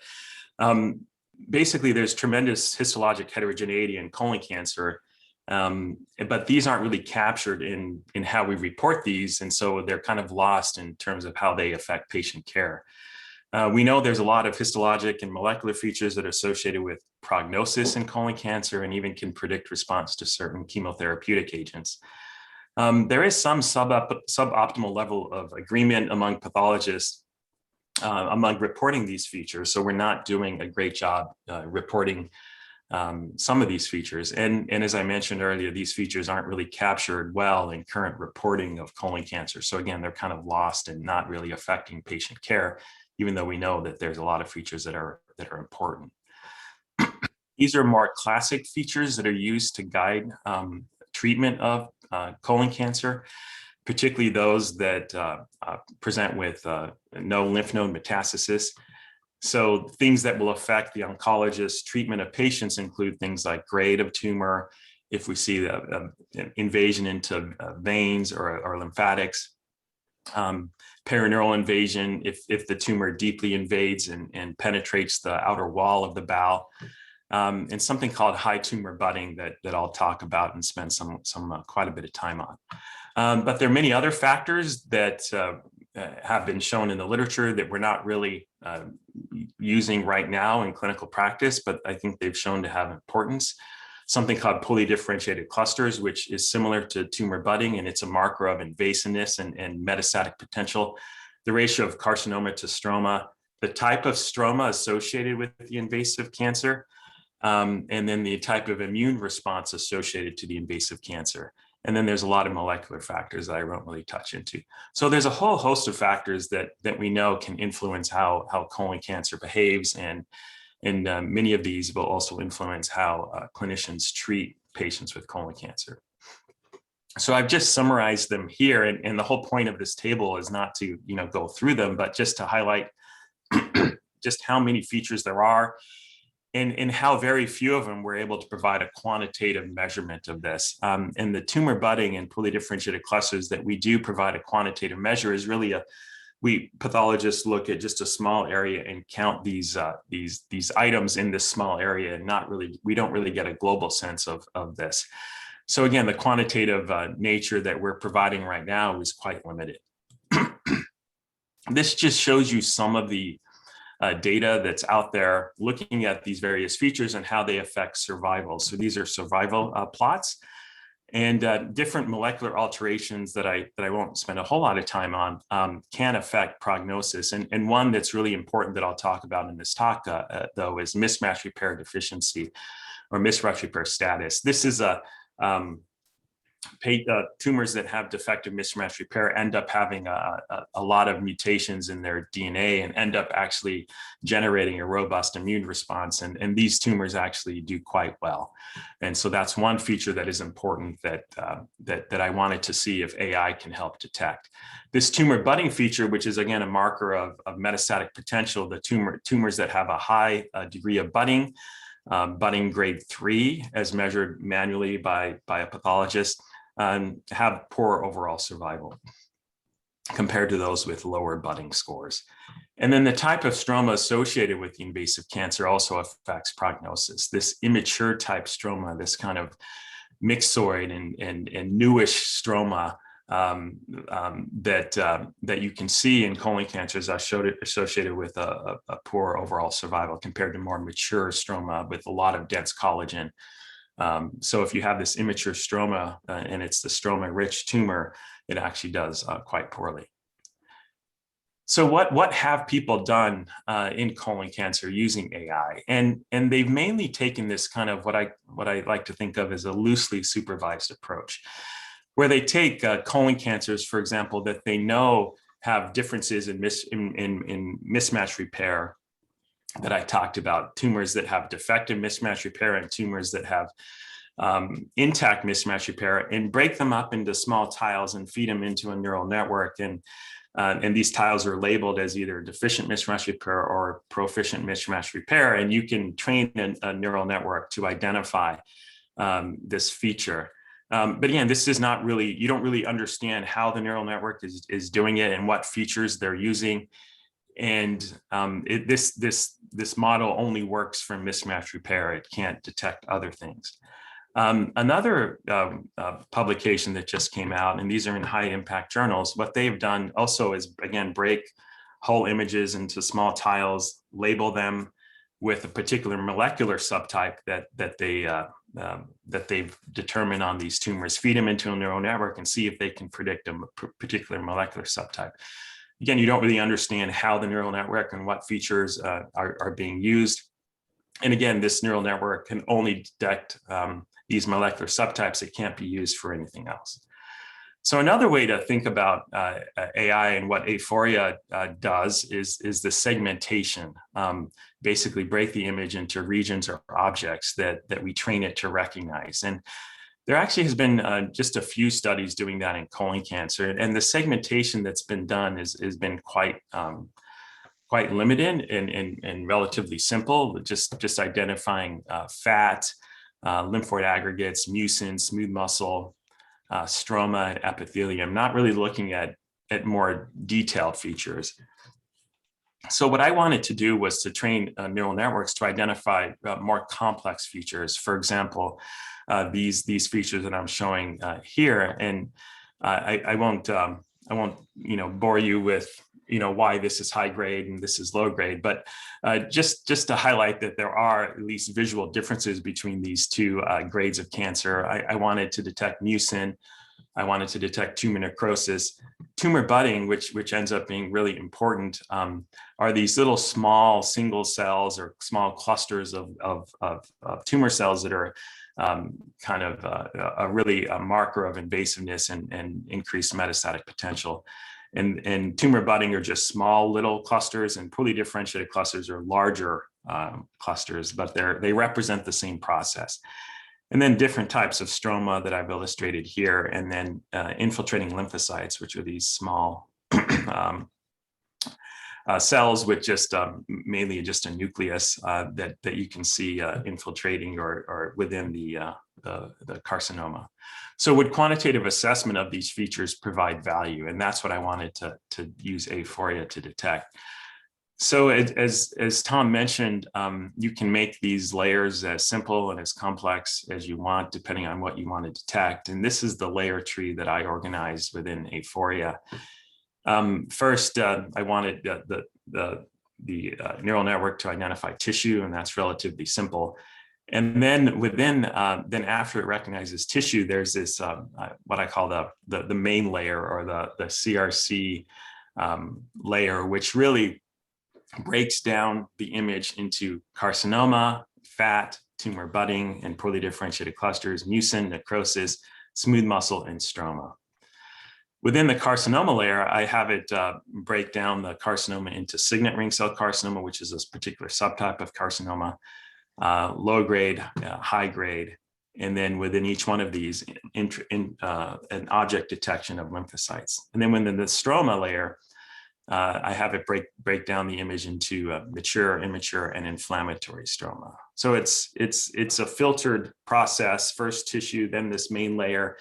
basically there's tremendous histologic heterogeneity in colon cancer, but these aren't really captured in how we report these, and so they're kind of lost in terms of how they affect patient care. We know there's a lot of histologic and molecular features that are associated with prognosis in colon cancer and even can predict response to certain chemotherapeutic agents. There is some suboptimal level of agreement among pathologists among reporting these features, so we're not doing a great job reporting some of these features. And as I mentioned earlier, these features aren't really captured well in current reporting of colon cancer. So again, they're kind of lost and not really affecting patient care, even though we know that there's a lot of features that are important. These are more classic features that are used to guide treatment of colon cancer, particularly those that present with no lymph node metastasis. So things that will affect the oncologist's treatment of patients include things like grade of tumor, if we see the invasion into veins or lymphatics, perineural invasion, if the tumor deeply invades and penetrates the outer wall of the bowel, and something called high tumor budding that I'll talk about and spend quite a bit of time on. But there are many other factors that have been shown in the literature that we're not really using right now in clinical practice, but I think they've shown to have importance. Something called polydifferentiated clusters, which is similar to tumor budding, and it's a marker of invasiveness and metastatic potential. The ratio of carcinoma to stroma, the type of stroma associated with the invasive cancer, and then the type of immune response associated to the invasive cancer. And then there's a lot of molecular factors that I won't really touch into. So there's a whole host of factors that we know can influence how colon cancer behaves, and many of these will also influence how clinicians treat patients with colon cancer. So I've just summarized them here, and the whole point of this table is not to go through them, but just to highlight just how many features there are, and how very few of them were able to provide a quantitative measurement of this. And the tumor budding and polydifferentiated clusters that we do provide a quantitative measure is really we pathologists look at just a small area and count these items in this small area, and we don't really get a global sense of this. So again, the quantitative nature that we're providing right now is quite limited. This just shows you some of the data that's out there looking at these various features and how they affect survival. So these are survival plots, and different molecular alterations that I won't spend a whole lot of time on can affect prognosis. And one that's really important that I'll talk about in this talk, though, is mismatch repair deficiency or mismatch repair status. This is tumors that have defective mismatch repair end up having a lot of mutations in their DNA and end up actually generating a robust immune response. And these tumors actually do quite well. And so that's one feature that is important that I wanted to see if AI can help detect. This tumor budding feature, which is again a marker of metastatic potential, the tumors that have a high degree of budding, budding grade 3 as measured manually by a pathologist, have poor overall survival compared to those with lower budding scores. And then the type of stroma associated with the invasive cancer also affects prognosis. This immature type stroma, this kind of myxoid and newish stroma that you can see in colon cancers are associated with a poor overall survival compared to more mature stroma with a lot of dense collagen. So if you have this immature stroma and it's the stroma-rich tumor, it actually does quite poorly. So what have people done in colon cancer using AI? And they've mainly taken this kind of what I like to think of as a loosely supervised approach, where they take colon cancers, for example, that they know have differences in mismatch repair that I talked about, tumors that have defective mismatch repair and tumors that have intact mismatch repair, and break them up into small tiles and feed them into a neural network. And these tiles are labeled as either deficient mismatch repair or proficient mismatch repair. And you can train a neural network to identify this feature. But again, this is not really, you don't really understand how the neural network is doing it and what features they're using. And this model only works for mismatch repair. It can't detect other things. Another publication that just came out, and these are in high impact journals, what they've done also is, again, break whole images into small tiles, label them with a particular molecular subtype that they've determined on these tumors, feed them into a neural network and see if they can predict a particular molecular subtype. Again, you don't really understand how the neural network and what features are being used. And again, this neural network can only detect these molecular subtypes. It can't be used for anything else. So another way to think about AI and what Aiforia does is the segmentation. Basically break the image into regions or objects that we train it to recognize. And there actually has been just a few studies doing that in colon cancer. And the segmentation that's been done has been quite limited and relatively simple, just identifying fat, lymphoid aggregates, mucin, smooth muscle, stroma, and epithelium, not really looking at more detailed features. So what I wanted to do was to train neural networks to identify more complex features. For example, these features that I'm showing here, and I won't bore you with why this is high grade and this is low grade, but just to highlight that there are at least visual differences between these two grades of cancer. I wanted to detect mucin. I wanted to detect tumor necrosis. Tumor budding, which ends up being really important, are these little small single cells or small clusters of tumor cells that are kind of a marker of invasiveness and increased metastatic potential. And tumor budding are just small little clusters, and poorly differentiated clusters are larger clusters, but they represent the same process. And then different types of stroma that I've illustrated here, and then infiltrating lymphocytes, which are these small cells with just mainly just a nucleus that you can see infiltrating or within the carcinoma. So would quantitative assessment of these features provide value? And that's what I wanted to use Aiforia to detect. So as Tom mentioned, you can make these layers as simple and as complex as you want, depending on what you want to detect. And this is the layer tree that I organized within Aiforia. First, I wanted the neural network to identify tissue, and that's relatively simple. And then then after it recognizes tissue, there's this what I call the main layer, or the CRC layer, which really breaks down the image into carcinoma, fat, tumor budding, and poorly differentiated clusters, mucin, necrosis, smooth muscle, and stroma. Within the carcinoma layer, I have it break down the carcinoma into signet ring cell carcinoma, which is this particular subtype of carcinoma, low grade, high grade, and then within each one of these, an object detection of lymphocytes. And then within the stroma layer, I have it break down the image into mature, immature, and inflammatory stroma. So it's a filtered process, first tissue, then this main layer,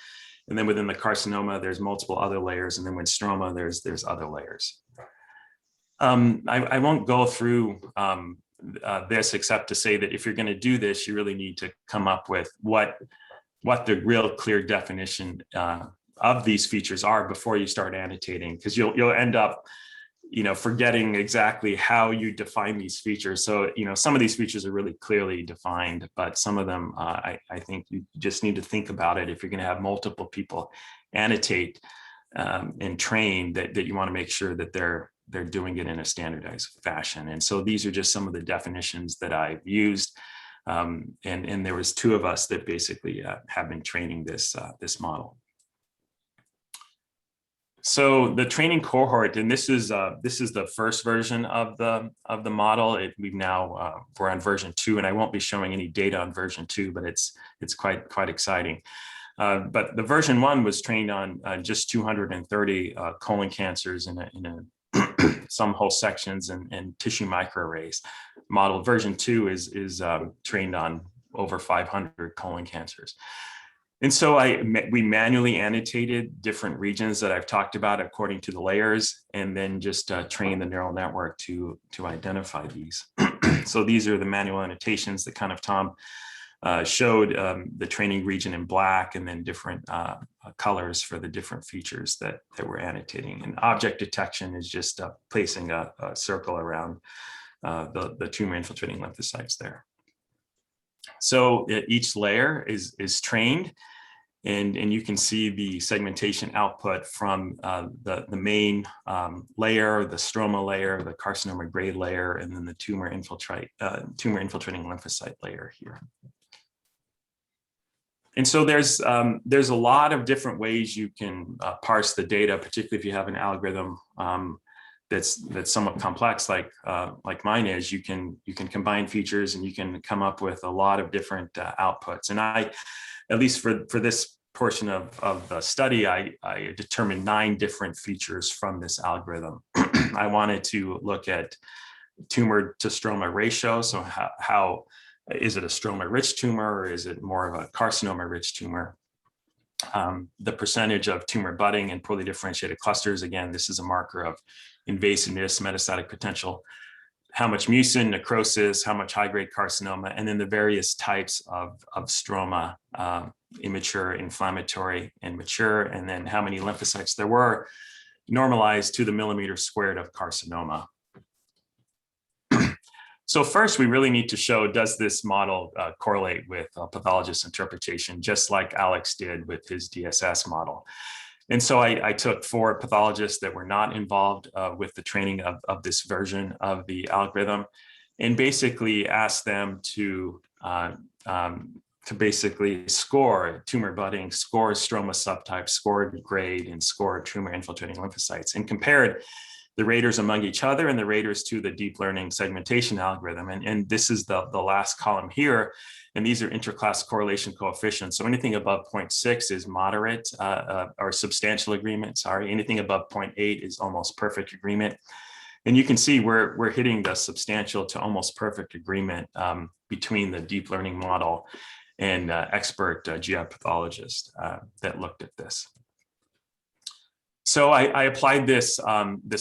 and then within the carcinoma, there's multiple other layers, and then with stroma, there's other layers. I won't go through this except to say that if you're going to do this, you really need to come up with what the real clear definition of these features are before you start annotating, because you'll end up forgetting exactly how you define these features. So, some of these features are really clearly defined, but some of them, I think you just need to think about it. If you're going to have multiple people annotate and train, that you want to make sure that they're doing it in a standardized fashion. And so these are just some of the definitions that I've used. And there was 2 of us that basically have been training this model. So the training cohort, and this is the first version of the model. We're on version 2, and I won't be showing any data on version 2, but it's quite exciting. But the version 1 was trained on just 230 colon cancers in some whole sections and tissue microarrays. Model version 2 is trained on over 500 colon cancers. And so we manually annotated different regions that I've talked about according to the layers, and then just train the neural network to identify these. So these are the manual annotations that kind of Tom showed, the training region in black, and then different colors for the different features that we're annotating. And object detection is just placing a circle around the tumor infiltrating lymphocytes there. So each layer is trained, and you can see the segmentation output from the main layer, the stroma layer, the carcinoma grade layer, and then the tumor infiltrating lymphocyte layer here. And so there's a lot of different ways you can parse the data, particularly if you have an algorithm that's somewhat complex, like mine is. You can combine features, and you can come up with a lot of different outputs. And at least for this portion of the study, I determined 9 different features from this algorithm. I wanted to look at tumor to stroma ratio. So how is it a stroma-rich tumor, or is it more of a carcinoma-rich tumor? The percentage of tumor budding and poorly differentiated clusters. Again, this is a marker of invasiveness, metastatic potential. How much mucin, necrosis, how much high-grade carcinoma, and then the various types of stroma, immature, inflammatory, and mature, and then how many lymphocytes there were normalized to the millimeter squared of carcinoma. So first, we really need to show, does this model correlate with pathologist interpretation, just like Alex did with his DSS model? And so I took 4 pathologists that were not involved with the training of this version of the algorithm, and basically asked them to basically score tumor budding, score stroma subtype, score grade, and score tumor infiltrating lymphocytes, and compared the raters among each other and the raters to the deep learning segmentation algorithm. And this is the last column here. And these are interclass correlation coefficients. So anything above 0.6 is moderate or substantial agreement. Sorry, anything above 0.8 is almost perfect agreement. And you can see we're hitting the substantial to almost perfect agreement between the deep learning model and expert GI pathologist that looked at this. So I applied this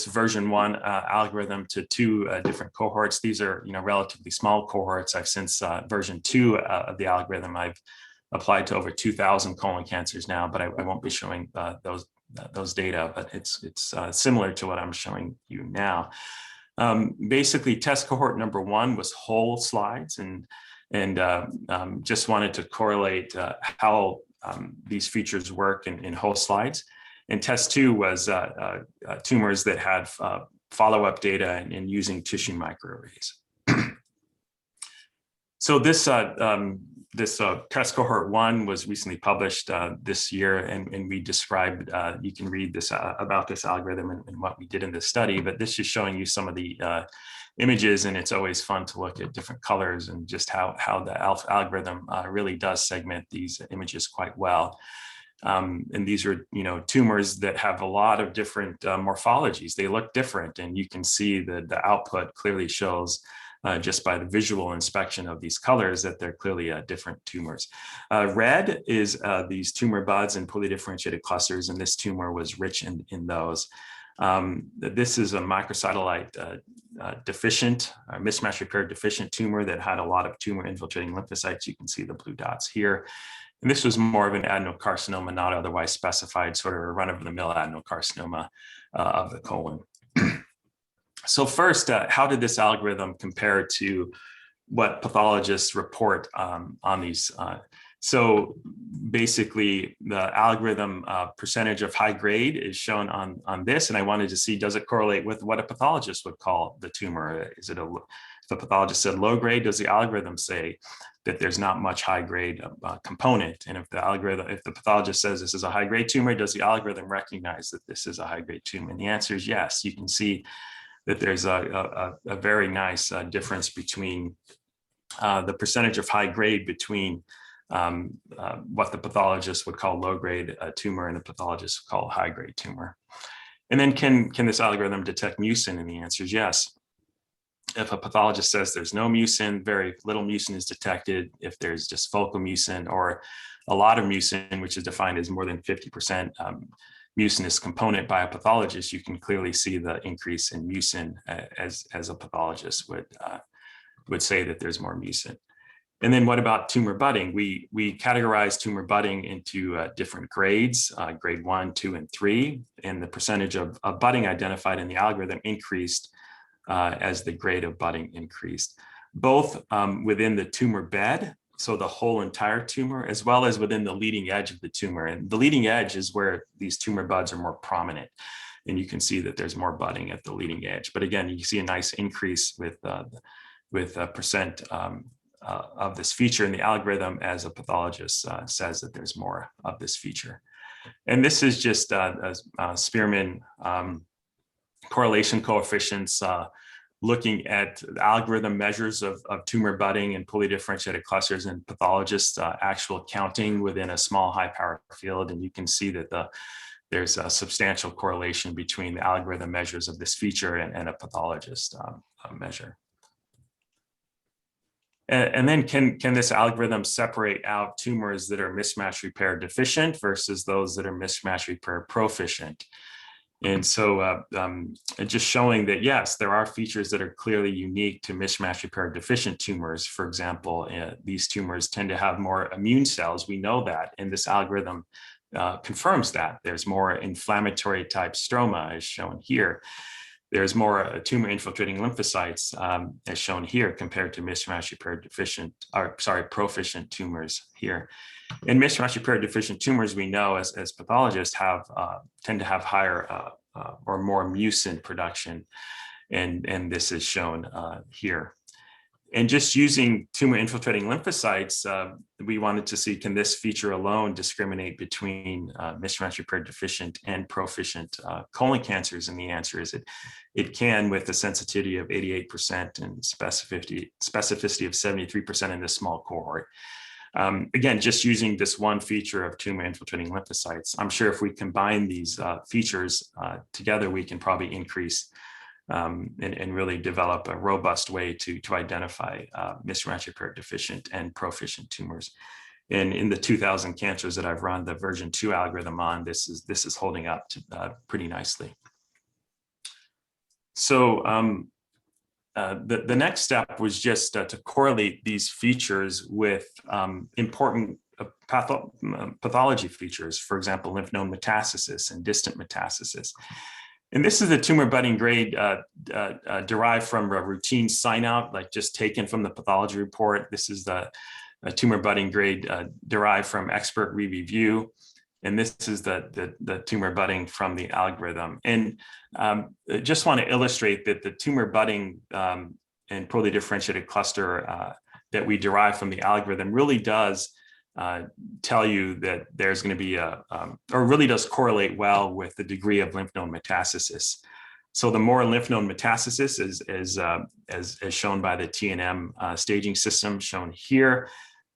version 1 algorithm to 2 different cohorts. These are relatively small cohorts. I've since version 2 of the algorithm, I've applied to over 2,000 colon cancers now, but I won't be showing those data. But it's similar to what I'm showing you now. Basically, test cohort number 1 was whole slides, and just wanted to correlate how these features work in whole slides. And test 2 was tumors that had follow-up data and using tissue microarrays. So this this test cohort 1 was recently published this year, and we described, you can read this about this algorithm and what we did in this study, but this is showing you some of the images, and it's always fun to look at different colors and just how the algorithm really does segment these images quite well. And these are, tumors that have a lot of different morphologies. They look different, and you can see that the output clearly shows just by the visual inspection of these colors that they're clearly different tumors. Red is these tumor buds and poorly differentiated clusters, and this tumor was rich in those. This is a microsatellite deficient, mismatch repair deficient tumor that had a lot of tumor infiltrating lymphocytes. You can see the blue dots here. And this was more of an adenocarcinoma, not otherwise specified, sort of a run-of-the-mill adenocarcinoma of the colon. So first, how did this algorithm compare to what pathologists report on these? So basically, the algorithm percentage of high grade is shown on this, and I wanted to see, does it correlate with what a pathologist would call the tumor? Is it if a pathologist said low grade, does the algorithm say that there's not much high grade component? And if the pathologist says this is a high grade tumor, does the algorithm recognize that this is a high grade tumor? And the answer is yes. You can see that there's a very nice difference between the percentage of high grade between what the pathologist would call low grade tumor and the pathologist would call high grade tumor. And then can this algorithm detect mucin? And the answer is yes. If a pathologist says there's no mucin, very little mucin is detected. If there's just focal mucin or a lot of mucin, which is defined as more than 50% mucinous component by a pathologist, you can clearly see the increase in mucin as a pathologist would say that there's more mucin. And then what about tumor budding? We categorize tumor budding into different grades, grade 1, 2, and 3, and the percentage of budding identified in the algorithm increased as the grade of budding increased, both within the tumor bed, so the whole entire tumor, as well as within the leading edge of the tumor. And the leading edge is where these tumor buds are more prominent. And you can see that there's more budding at the leading edge. But again, you see a nice increase with a percent of this feature in the algorithm as a pathologist says that there's more of this feature. And this is just Spearman correlation coefficients looking at algorithm measures of tumor budding and poorly differentiated clusters and pathologists actual counting within a small high power field. And you can see that there's a substantial correlation between the algorithm measures of this feature and a pathologist measure. And then can this algorithm separate out tumors that are mismatch repair deficient versus those that are mismatch repair proficient? And so just showing that, yes, there are features that are clearly unique to mismatch repair deficient tumors. For example, these tumors tend to have more immune cells. We know that, and this algorithm confirms that. There's more inflammatory type stroma as shown here. There's more tumor infiltrating lymphocytes as shown here compared to mismatch repair deficient, proficient tumors here. In mismatch repair deficient tumors, we know as pathologists tend to have higher or more mucin production, and this is shown here. And just using tumor infiltrating lymphocytes, we wanted to see, can this feature alone discriminate between mismatch repair deficient and proficient colon cancers? And the answer is it can, with a sensitivity of 88% and specificity of 73% in this small cohort. Again, just using this one feature of tumor infiltrating lymphocytes. I'm sure if we combine these features together, we can probably increase and really develop a robust way to identify mismatch repair deficient and proficient tumors. And in the 2,000 cancers that I've run the version 2 algorithm on, this is holding up pretty nicely. So the next step was just to correlate these features with important pathology features, for example, lymph node metastasis and distant metastasis. And this is the tumor budding grade derived from a routine sign out, like just taken from the pathology report. This is the tumor budding grade derived from expert review. And this is the tumor budding from the algorithm. And just want to illustrate that the tumor budding and poorly differentiated cluster that we derive from the algorithm really does tell you that there's going to be or really does correlate well with the degree of lymph node metastasis. So the more lymph node metastasis as shown by the TNM staging system shown here,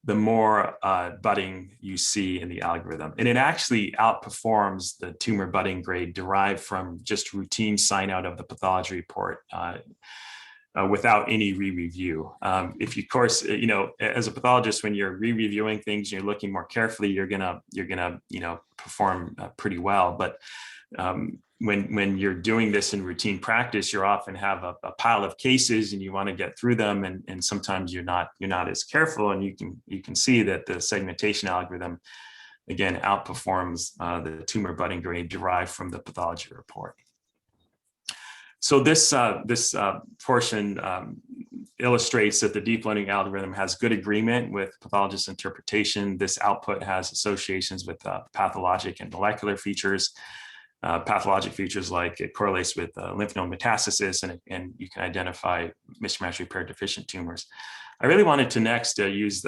the more budding you see in the algorithm. And it actually outperforms the tumor budding grade derived from just routine sign out of the pathology report without any re-review. If you, of course, as a pathologist, when you're re-reviewing things, you're looking more carefully, you're gonna perform pretty well. But when you're doing this in routine practice, you often have a pile of cases and you want to get through them, and sometimes you're not as careful, and you can see that the segmentation algorithm again outperforms the tumor budding grade derived from the pathology report. So this portion illustrates that the deep learning algorithm has good agreement with pathologist interpretation. This output has associations with pathologic and molecular features. Pathologic features like it correlates with lymph node metastasis, and you can identify mismatch repair deficient tumors. I really wanted to next use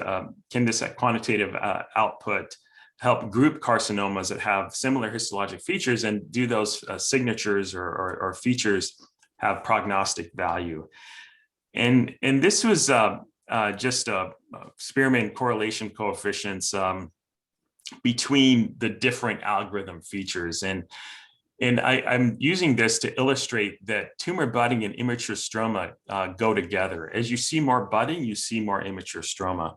can this quantitative output help group carcinomas that have similar histologic features, and do those signatures or features have prognostic value. And this was just Spearman correlation coefficients between the different algorithm features. And I'm using this to illustrate that tumor budding and immature stroma go together. As you see more budding, you see more immature stroma.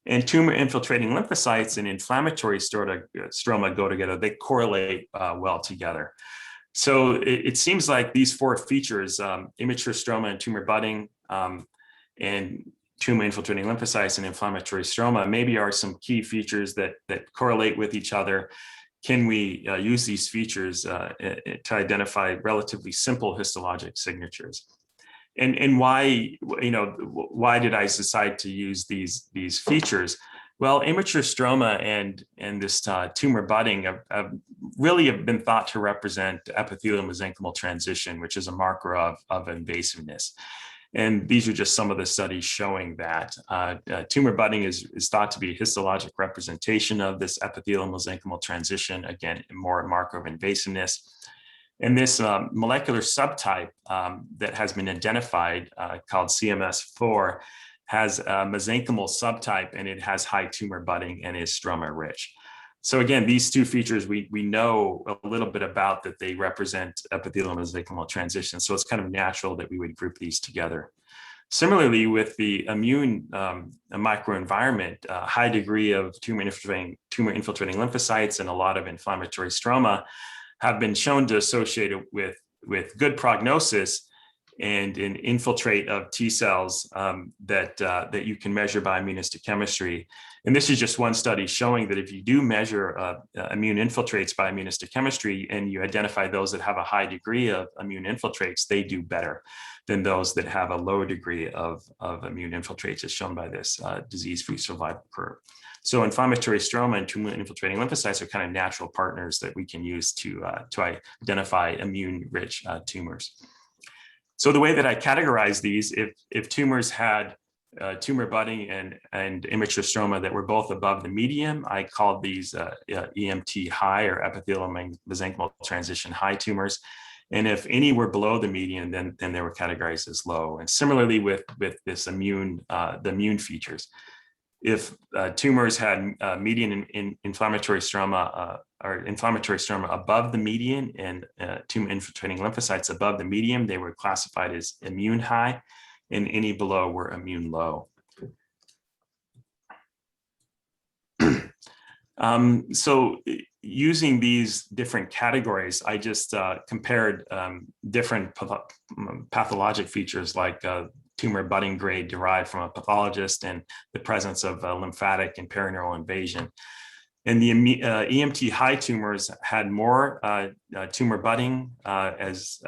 And tumor infiltrating lymphocytes and inflammatory stroma go together. They correlate well together. So it seems like these four features, immature stroma and tumor budding, and tumor infiltrating lymphocytes and inflammatory stroma, maybe are some key features that correlate with each other. Can we use these features to identify relatively simple histologic signatures? And why did I decide to use these features? Well, immature stroma and this tumor budding have really been thought to represent epithelial mesenchymal transition, which is a marker of invasiveness. And these are just some of the studies showing that tumor budding is thought to be a histologic representation of this epithelial mesenchymal transition, again, more a marker of invasiveness. And this molecular subtype that has been identified called CMS4 has a mesenchymal subtype, and it has high tumor budding and is stroma rich. So again, these two features we know a little bit about, that they represent epithelial mesenchymal transition. So it's kind of natural that we would group these together. Similarly, with the immune microenvironment, a high degree of tumor infiltrating lymphocytes and a lot of inflammatory stroma have been shown to associate with good prognosis and an infiltrate of T cells that you can measure by immunohistochemistry. And this is just one study showing that if you do measure immune infiltrates by immunohistochemistry, and you identify those that have a high degree of immune infiltrates, they do better than those that have a lower degree of immune infiltrates, as shown by this disease-free survival curve. So inflammatory stroma and tumor infiltrating lymphocytes are kind of natural partners that we can use to identify immune-rich tumors. So the way that I categorize these, if tumors had tumor budding and immature stroma that were both above the median, I called these EMT high, or epithelial mesenchymal transition high tumors. And if any were below the median, then they were categorized as low. And similarly with this the immune features. If tumors had median inflammatory stroma or inflammatory stroma above the median, and tumor infiltrating lymphocytes above the median, they were classified as immune high, and any below were immune low. So using these different categories, I just compared different pathologic features like tumor budding grade derived from a pathologist, and the presence of lymphatic and perineural invasion. And the EMT high tumors had more tumor budding, as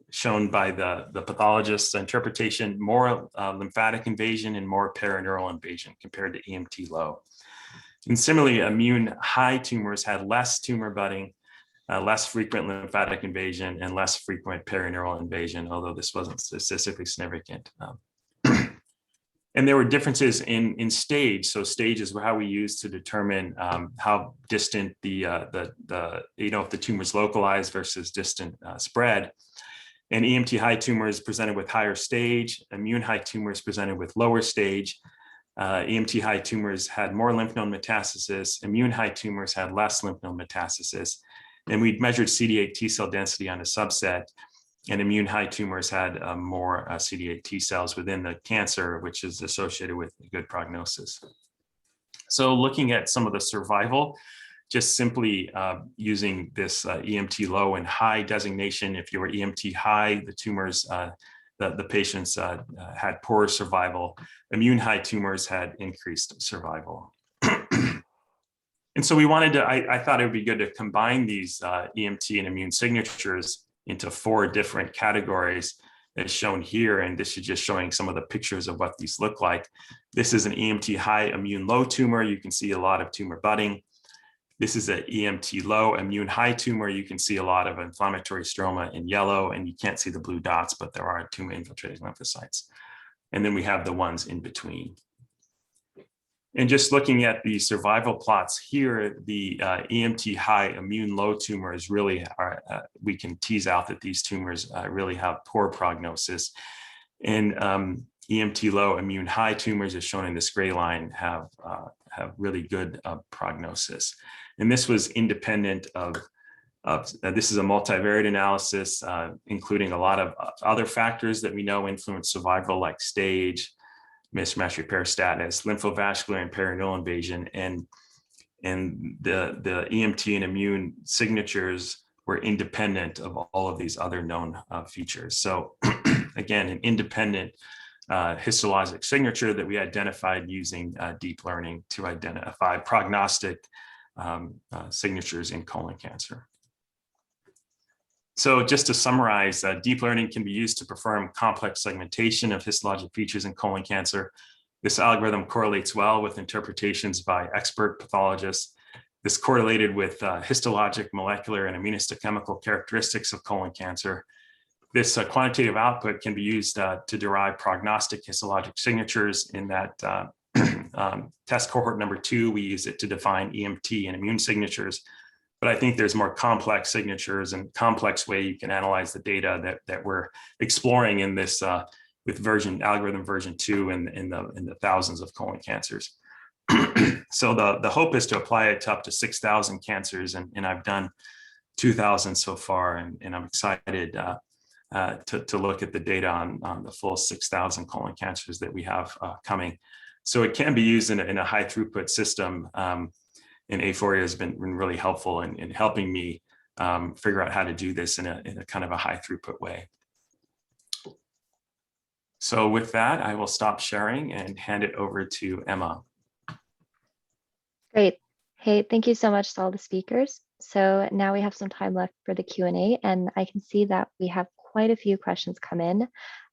shown by the pathologist's interpretation, more lymphatic invasion and more perineural invasion compared to EMT low. And similarly, immune high tumors had less tumor budding, less frequent lymphatic invasion, and less frequent perineural invasion, although this wasn't statistically significant. And there were differences in stage. So stage is how we use to determine how distant if the tumor is localized versus distant spread. And EMT high tumors presented with higher stage, immune high tumors presented with lower stage. EMT high tumors had more lymph node metastasis, immune high tumors had less lymph node metastasis. And we measured CD8 T cell density on a subset, and immune high tumors had more CD8 T cells within the cancer, which is associated with good prognosis. So looking at some of the survival, just simply using this EMT low and high designation. If you were EMT high, the tumors, the patients had poorer survival. Immune high tumors had increased survival. And so we wanted to, I thought it would be good to combine these EMT and immune signatures into 4 different categories as shown here. And this is just showing some of the pictures of what these look like. This is an EMT high immune low tumor. You can see a lot of tumor budding. This is an EMT low immune high tumor. You can see a lot of inflammatory stroma in yellow, and you can't see the blue dots, but there are tumor infiltrating lymphocytes. And then we have the ones in between. And just looking at the survival plots here, the EMT high immune low tumors really are, we can tease out that these tumors really have poor prognosis. And EMT low immune high tumors, as shown in this gray line, have really good prognosis. And this was independent of this is a multivariate analysis, including a lot of other factors that we know influence survival, like stage, mismatch repair status, lymphovascular and peritoneal invasion, and the EMT and immune signatures were independent of all of these other known features. So again, an independent histologic signature that we identified using deep learning to identify prognostic signatures in colon cancer. So just to summarize, deep learning can be used to perform complex segmentation of histologic features in colon cancer. This algorithm correlates well with interpretations by expert pathologists. This correlated with histologic, molecular, and immunohistochemical characteristics of colon cancer. This quantitative output can be used to derive prognostic histologic signatures. In that test cohort number 2, we use it to define EMT and immune signatures. But I think there's more complex signatures and complex way you can analyze the data that we're exploring in this with algorithm version 2 in the thousands of colon cancers. So the hope is to apply it to up to 6,000 cancers, and I've done 2,000 so far, and I'm excited to look at the data on the full 6,000 colon cancers that we have coming. So it can be used in a high throughput system. And Aiforia has been really helpful in helping me figure out how to do this in a kind of a high throughput way. So with that, I will stop sharing and hand it over to Emma. Great. Hey, thank you so much to all the speakers. So now we have some time left for the Q&A, and I can see that we have quite a few questions come in.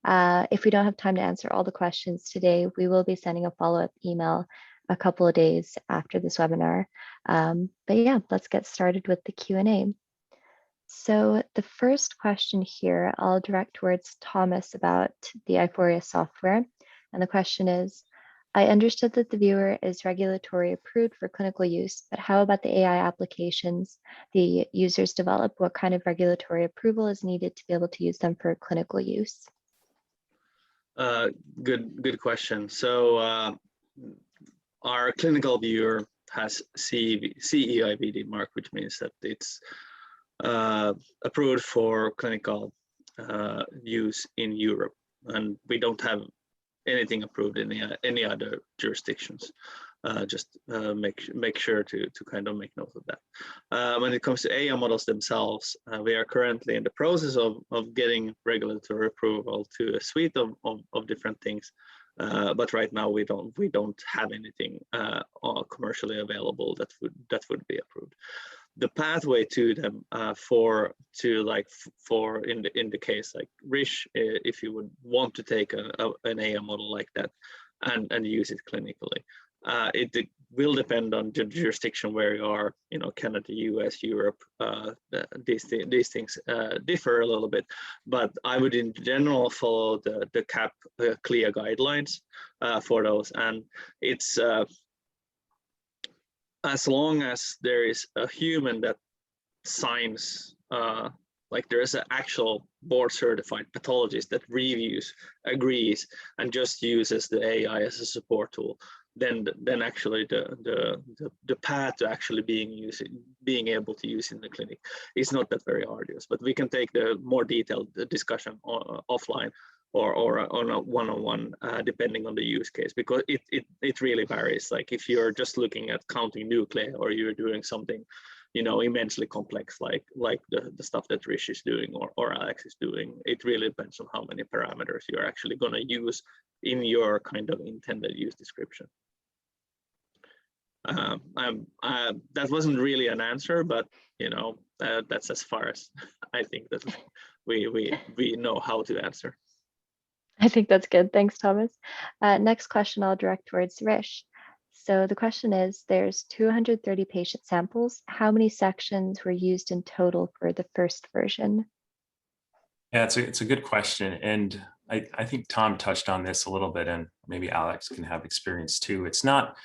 If we don't have time to answer all the questions today, we will be sending a follow-up email a couple of days after this webinar. But yeah, let's get started with the Q&A. So the first question here, I'll direct towards Thomas about the Aiforia software. And the question is, I understood that the viewer is regulatory approved for clinical use, but how about the AI applications the users develop? What kind of regulatory approval is needed to be able to use them for clinical use? Good question. So our clinical viewer has CE-IVD mark, which means that it's approved for clinical use in Europe, and we don't have anything approved in any other jurisdictions. Just make sure to kind of make note of that. When it comes to AI models themselves, we are currently in the process of getting regulatory approval to a suite of different things. But right now we don't have anything commercially available that would be approved. The pathway to them for in the case like Rish, if you would want to take an AI model like that and use it clinically, it will depend on the jurisdiction where you are, Canada, US, Europe, these things differ a little bit, but I would in general follow the CAP CLIA guidelines for those. And it's as long as there is a human that signs, like there's an actual board certified pathologist that reviews, agrees, and just uses the AI as a support tool, then actually the path to actually being able to use in the clinic is not that very arduous. But we can take the more detailed discussion offline or on a one-on-one, depending on the use case, because it really varies. Like if you're just looking at counting nuclei, or you're doing something immensely complex, like the stuff that Rish is doing or Alex is doing, it really depends on how many parameters you're actually going to use in your kind of intended use description. That wasn't really an answer, but that's as far as I think that we know how to answer. I think that's good. Thanks, Thomas. Next question I'll direct towards Rish. So the question is, there's 230 patient samples. How many sections were used in total for the first version? Yeah, it's a good question. And I think Tom touched on this a little bit, and maybe Alex can have experience too. It's not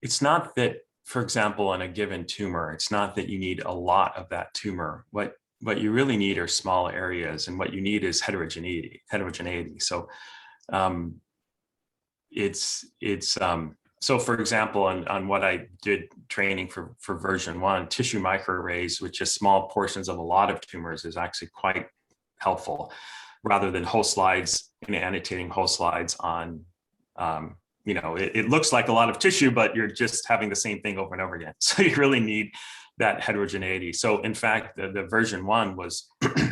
that, for example, on a given tumor, it's not that you need a lot of that tumor. What you really need are small areas, and what you need is heterogeneity. So so for example, on what I did training for version 1, tissue microarrays, which is small portions of a lot of tumors, is actually quite helpful, rather than whole slides, annotating whole slides on, it looks like a lot of tissue, but you're just having the same thing over and over again. So you really need that heterogeneity. So in fact, the version 1 was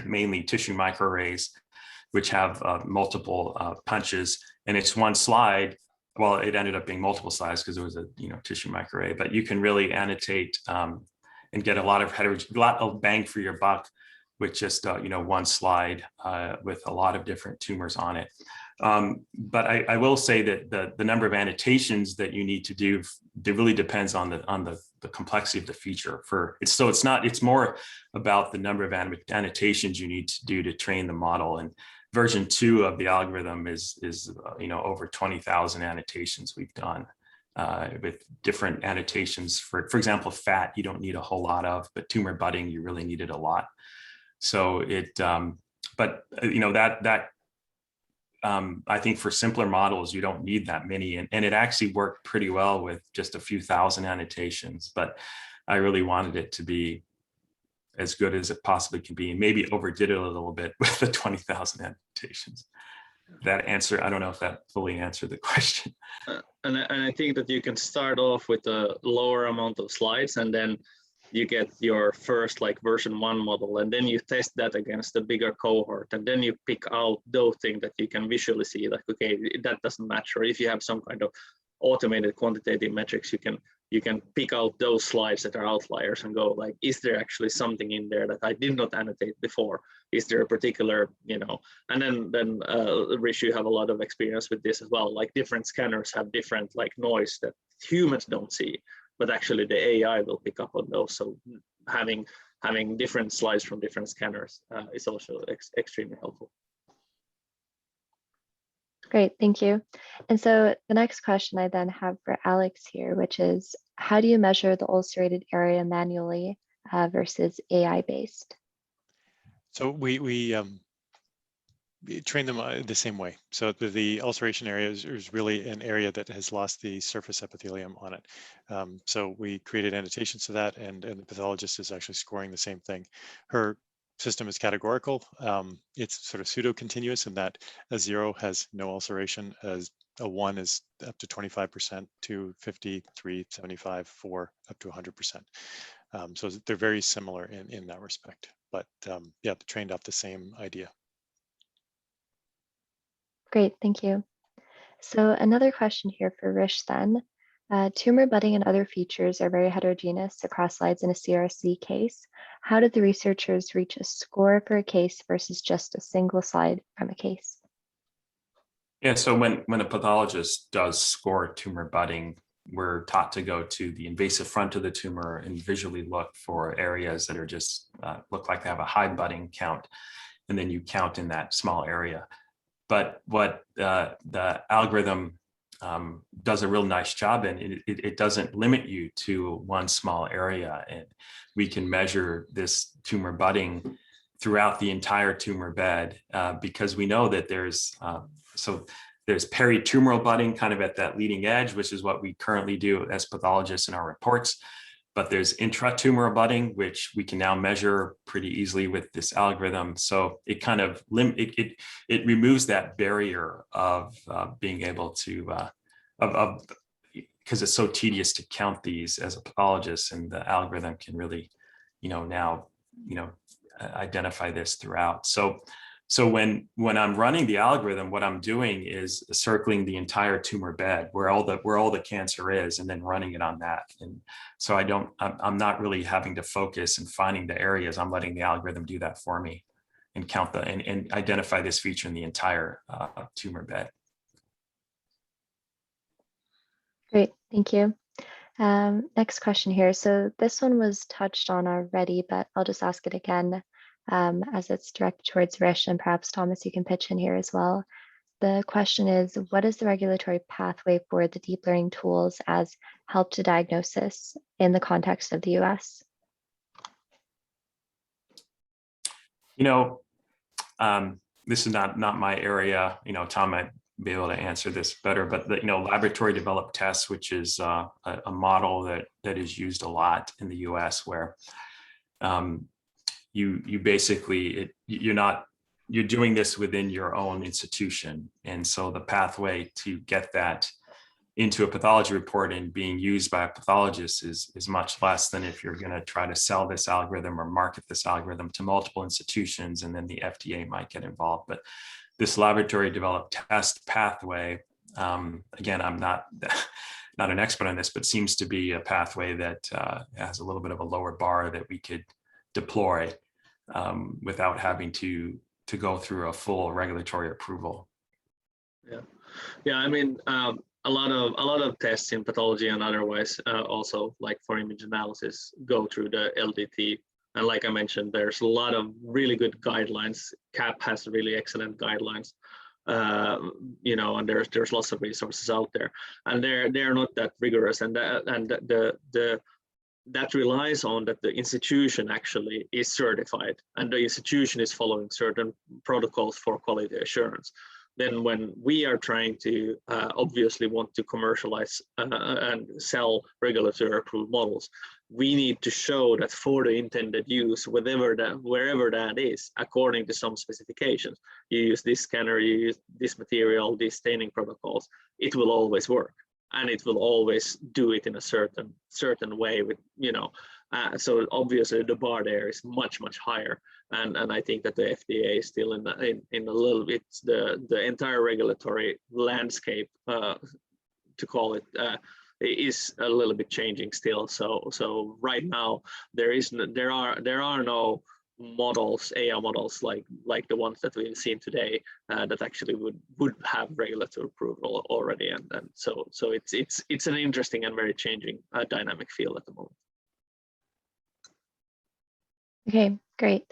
mainly tissue microarrays, which have multiple punches, and it's one slide. Well, it ended up being multiple slides because it was a tissue microarray, but you can really annotate and get a lot of bang for your buck with just one slide with a lot of different tumors on it. But I will say that the number of annotations that you need to do, it really depends on the complexity of the feature. It's more about the number of annotations you need to do to train the model. And version 2 of the algorithm is over 20,000 annotations we've done with different annotations. For example, fat, you don't need a whole lot of, but tumor budding, you really needed a lot. So I think for simpler models, you don't need that many, and it actually worked pretty well with just a few thousand annotations, but I really wanted it to be as good as it possibly can be, and maybe overdid it a little bit with the 20,000 annotations. That answer, I don't know if that fully answered the question. And I think that you can start off with a lower amount of slides, and then you get your first version 1 model, and then you test that against a bigger cohort, and then you pick out those things that you can visually see, like, okay, that doesn't match. Or if you have some kind of automated quantitative metrics, you can pick out those slides that are outliers and go like, is there actually something in there that I did not annotate before? Is there a particular, and then Rish, you have a lot of experience with this as well. Like different scanners have different noise that humans don't see, but actually the AI will pick up on those. So having different slides from different scanners is also extremely helpful. Great, thank you. And so the next question I then have for Alex here, which is, how do you measure the ulcerated area manually versus AI-based? So we train them the same way. So the ulceration area is really an area that has lost the surface epithelium on it. So we created annotations to that, and the pathologist is actually scoring the same thing. Her system is categorical. It's sort of pseudo-continuous in that a 0 has no ulceration, as a 1 is up to 25%, 2, 50, 3, 75, 4, up to 100%. So they're very similar in that respect. But yeah, trained off the same idea. Great, thank you. So another question here for Rish then. Tumor budding and other features are very heterogeneous across slides in a CRC case. How did the researchers reach a score for a case versus just a single slide from a case? Yeah, so when a pathologist does score tumor budding, we're taught to go to the invasive front of the tumor and visually look for areas that are just look like they have a high budding count, and then you count in that small area. But what the algorithm does a real nice job in, it doesn't limit you to one small area, and we can measure this tumor budding throughout the entire tumor bed, because we know that there's peritumoral budding kind of at that leading edge, which is what we currently do as pathologists in our reports. But there's intratumoral budding, which we can now measure pretty easily with this algorithm. So it kind of it removes that barrier of being able to because it's so tedious to count these as a pathologist, and the algorithm can really, now identify this throughout. So when I'm running the algorithm, what I'm doing is circling the entire tumor bed where all the cancer is, and then running it on that. And so I'm not really having to focus and finding the areas. I'm letting the algorithm do that for me and count and identify this feature in the entire tumor bed. Great, thank you. Next question here. So this one was touched on already, but I'll just ask it again, as it's directed towards Rish, and perhaps Thomas, you can pitch in here as well. The question is, what is the regulatory pathway for the deep learning tools as help to diagnosis in the context of the US? This is not my area. Tom might be able to answer this better, but the laboratory developed tests, which is a model that is used a lot in the US, where you basically you're doing this within your own institution, and so the pathway to get that into a pathology report and being used by a pathologist is much less than if you're going to try to sell this algorithm or market this algorithm to multiple institutions, and then the FDA might get involved. But this laboratory developed test pathway, again, I'm not an expert on this, but seems to be a pathway that has a little bit of a lower bar that we could deploy without having to go through a full regulatory approval. Yeah. I mean, a lot of tests in pathology and otherwise, also like for image analysis, go through the LDT. And like I mentioned, there's a lot of really good guidelines. CAP has really excellent guidelines, and there's lots of resources out there, and they're not that rigorous, and that relies on that the institution actually is certified, and the institution is following certain protocols for quality assurance. Then when we are trying to obviously want to commercialize and sell regulatory approved models, we need to show that for the intended use, wherever that is, according to some specifications, you use this scanner, you use this material, these staining protocols, it will always work, and it will always do it in a certain way with, so obviously the bar there is much higher, and I think that the FDA is still in a little bit, the entire regulatory landscape, to call it, is a little bit changing still. So right now there are no models, AI models like the ones that we've seen today, that actually would have regulatory approval already, and so it's an interesting and very changing dynamic field at the moment. Okay, great.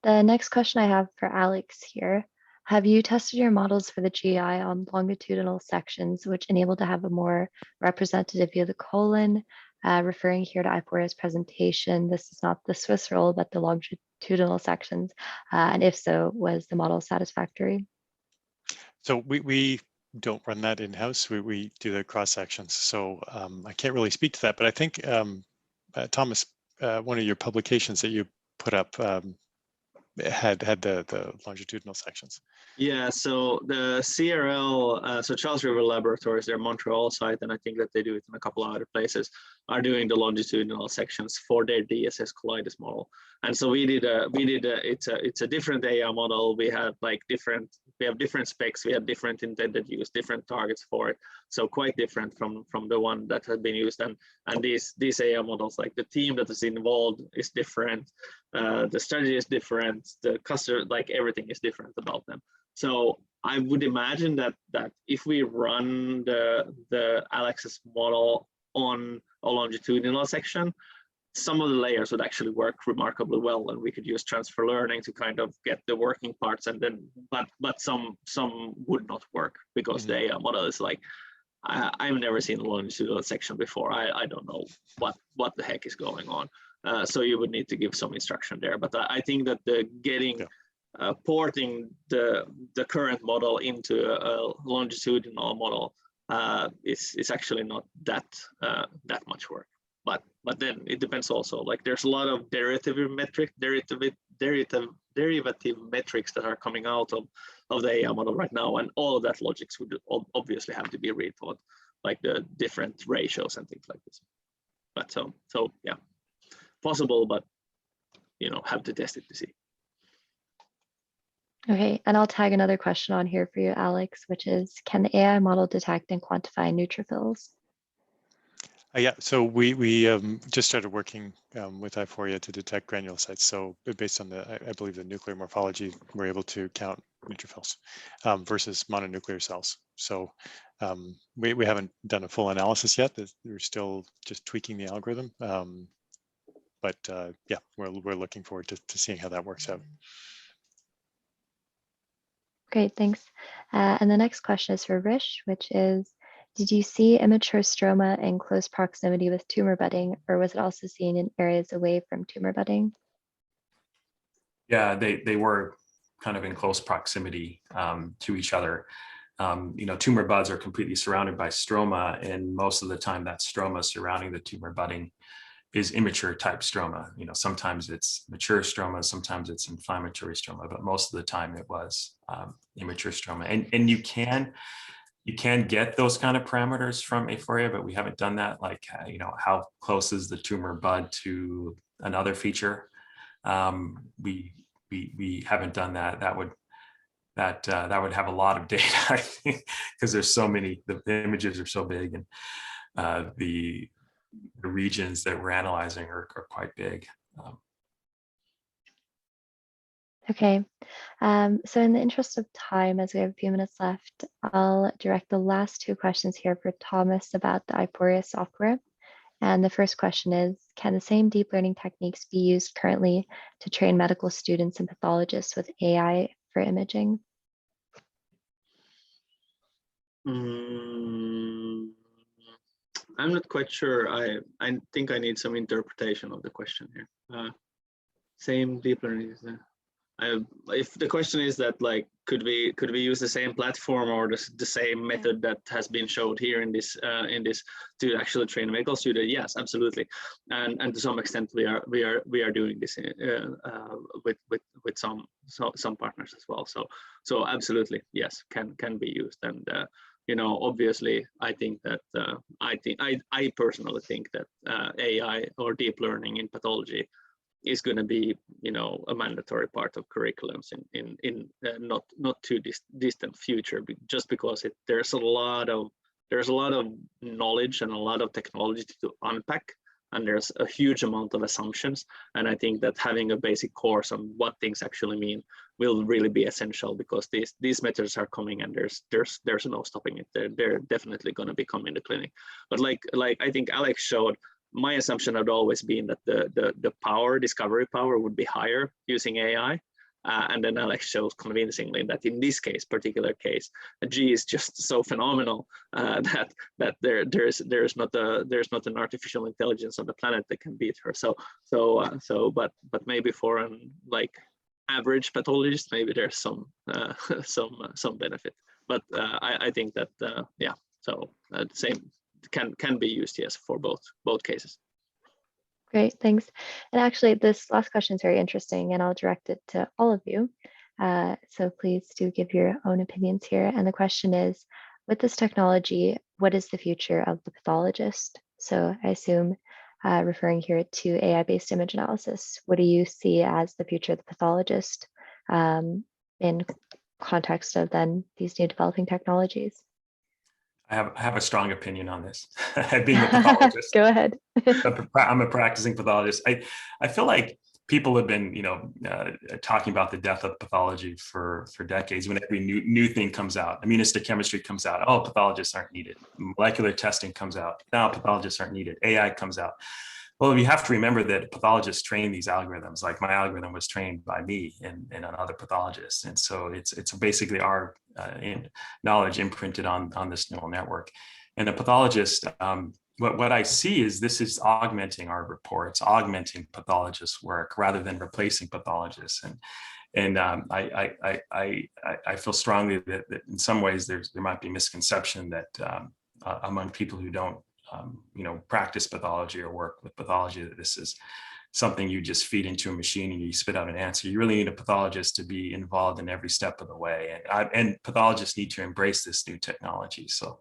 The next question I have for Alex here. Have you tested your models for the GI on longitudinal sections, which enable to have a more representative view of the colon? Referring here to Aiforia's presentation, this is not the Swiss roll, but the longitudinal sections. And if so, was the model satisfactory? So we don't run that in-house. We do the cross sections. So I can't really speak to that, but I think, Thomas, one of your publications that you put up had the longitudinal sections. Yeah, so the CRL, so Charles River Laboratories, their Montreal site, and I think that they do it in a couple of other places, are doing the longitudinal sections for their DSS colitis model. And so it's a different AI model. We have different specs, we have different intended use, different targets for it. So quite different from the one that has been used. And these AI models, like the team that is involved is different, the strategy is different, the customer, like everything is different about them. So I would imagine that if we run the Alex's model on a longitudinal section, some of the layers would actually work remarkably well, and we could use transfer learning to kind of get the working parts, and then but some would not work because the AI model is like, I've never seen a longitudinal section before. I don't know what the heck is going on. So you would need to give some instruction there. But I think that the porting the current model into a longitudinal model is actually not that much work. But then it depends also. Like there's a lot of derivative metrics that are coming out of the AI model right now, and all of that logics would obviously have to be rethought, like the different ratios and things like this. But so yeah, possible, but have to test it to see. Okay, and I'll tag another question on here for you, Alex, which is, can the AI model detect and quantify neutrophils? Yeah, so we just started working with Aiforia to detect granulocytes. So based on I believe the nuclear morphology, we're able to count neutrophils versus mononuclear cells. So we haven't done a full analysis yet. We're still just tweaking the algorithm. But yeah, we're looking forward to seeing how that works out. Great, thanks. And the next question is for Rish, which is, did you see immature stroma in close proximity with tumor budding, or was it also seen in areas away from tumor budding? Yeah, they were kind of in close proximity to each other. Tumor buds are completely surrounded by stroma, and most of the time that stroma surrounding the tumor budding is immature type stroma. Sometimes it's mature stroma, sometimes it's inflammatory stroma, but most of the time it was immature stroma. And you can get those kind of parameters from Aiforia, but we haven't done that. Like, how close is the tumor bud to another feature? We haven't done that. That would have a lot of data, I think, because there's so many. The images are so big, and the regions that we're analyzing are quite big. Okay, so in the interest of time, as we have a few minutes left, I'll direct the last two questions here for Thomas about the Aiforia software. And the first question is, can the same deep learning techniques be used currently to train medical students and pathologists with AI for imaging? I'm not quite sure. I think I need some interpretation of the question here. Same deep learning. If the question is that, like, could we use the same platform or the same method that has been showed here in this to actually train a medical student? Yes, absolutely, and to some extent we are doing this with some partners as well. So absolutely, yes, can be used. And obviously, I think that I personally think that AI or deep learning in pathology is going to be, a mandatory part of curriculums in not too distant future, just because there's a lot of knowledge and a lot of technology to unpack, and there's a huge amount of assumptions. And I think that having a basic course on what things actually mean will really be essential, because these methods are coming, and there's no stopping it. They're definitely going to become in the clinic. But like I think Alex showed, my assumption had always been that the discovery power would be higher using AI. And then Alex shows convincingly that in this particular case, G is just so phenomenal that there's not an artificial intelligence on the planet that can beat her. But maybe for an average pathologist, maybe there's some benefit. But I think that yeah. So same can be used, yes, for both cases. Great, thanks. And actually, this last question is very interesting, and I'll direct it to all of you. So please do give your own opinions here. And the question is, with this technology, what is the future of the pathologist? So I assume referring here to AI-based image analysis, what do you see as the future of the pathologist in context of then these new developing technologies? I have a strong opinion on this. Being a pathologist. Go ahead. I'm a practicing pathologist. I feel like people have been, talking about the death of pathology for decades. When every new thing comes out, immunohistochemistry comes out, oh, pathologists aren't needed. Molecular testing comes out, now pathologists aren't needed. AI comes out. Well, you have to remember that pathologists train these algorithms. Like my algorithm was trained by me and another pathologist, and so it's basically our knowledge imprinted on this neural network. And a pathologist, what I see is this is augmenting our reports, augmenting pathologists' work rather than replacing pathologists. And I feel strongly that in some ways there might be misconception that among people who don't practice pathology or work with pathology, that this is something you just feed into a machine and you spit out an answer. You really need a pathologist to be involved in every step of the way, and pathologists need to embrace this new technology. So.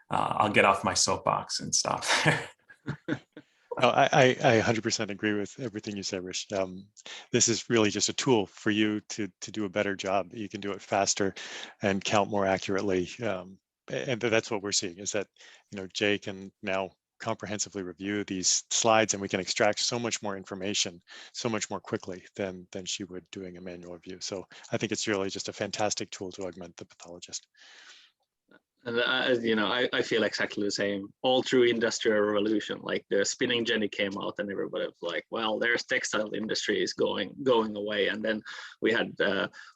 I'll get off my soapbox and stop there. No, I 100% agree with everything you said, Rich. This is really just a tool for you to do a better job. You can do it faster and count more accurately. And that's what we're seeing is that, Jay can now comprehensively review these slides and we can extract so much more information so much more quickly than she would doing a manual review. So I think it's really just a fantastic tool to augment the pathologist. And I feel exactly the same. All through industrial revolution, like the spinning jenny came out, and everybody was like, "Well, there's textile industry is going away." And then we had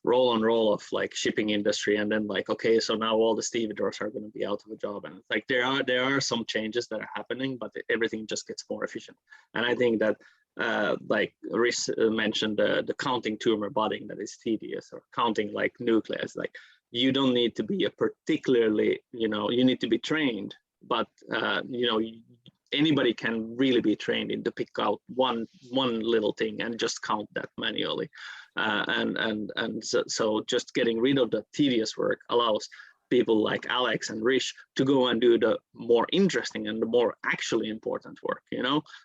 roll on roll of like shipping industry, and then like, okay, so now all the stevedores are going to be out of a job, and it's like there are some changes that are happening, but everything just gets more efficient. And I think that like Rhys mentioned, the counting tumor budding that is tedious, or counting like nucleus, like. You don't need to be a particularly, you need to be trained, but anybody can really be trained in to pick out one little thing and just count that manually. So just getting rid of the tedious work allows people like Alex and Rish to go and do the more interesting and the more actually important work,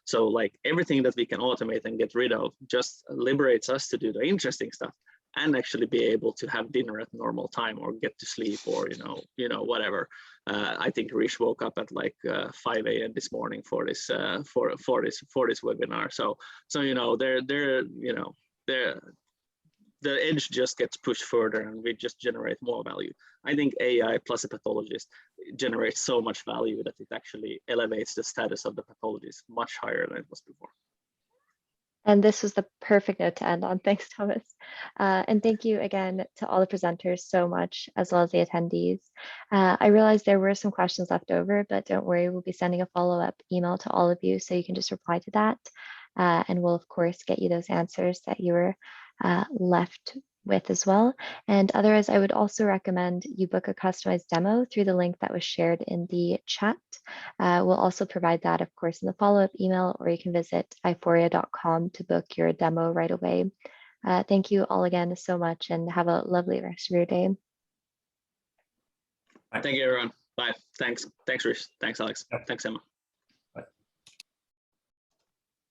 So like everything that we can automate and get rid of just liberates us to do the interesting stuff. And actually be able to have dinner at normal time or get to sleep or whatever. I think Rish woke up at like 5 a.m. this morning for this webinar. So the edge just gets pushed further, and we just generate more value. I think AI plus a pathologist generates so much value that it actually elevates the status of the pathologist much higher than it was before. And this was the perfect note to end on. Thanks, Thomas. And thank you again to all the presenters so much, as well as the attendees. I realized there were some questions left over, but don't worry, we'll be sending a follow-up email to all of you, so you can just reply to that. And we'll, of course, get you those answers that you were left with as well. And otherwise, I would also recommend you book a customized demo through the link that was shared in the chat. We'll also provide that, of course, in the follow-up email, or you can visit aiforia.com to book your demo right away. Thank you all again so much, and have a lovely rest of your day. Thank you, everyone. Bye. Thanks, Rich. Thanks, Alex. Thanks, Emma.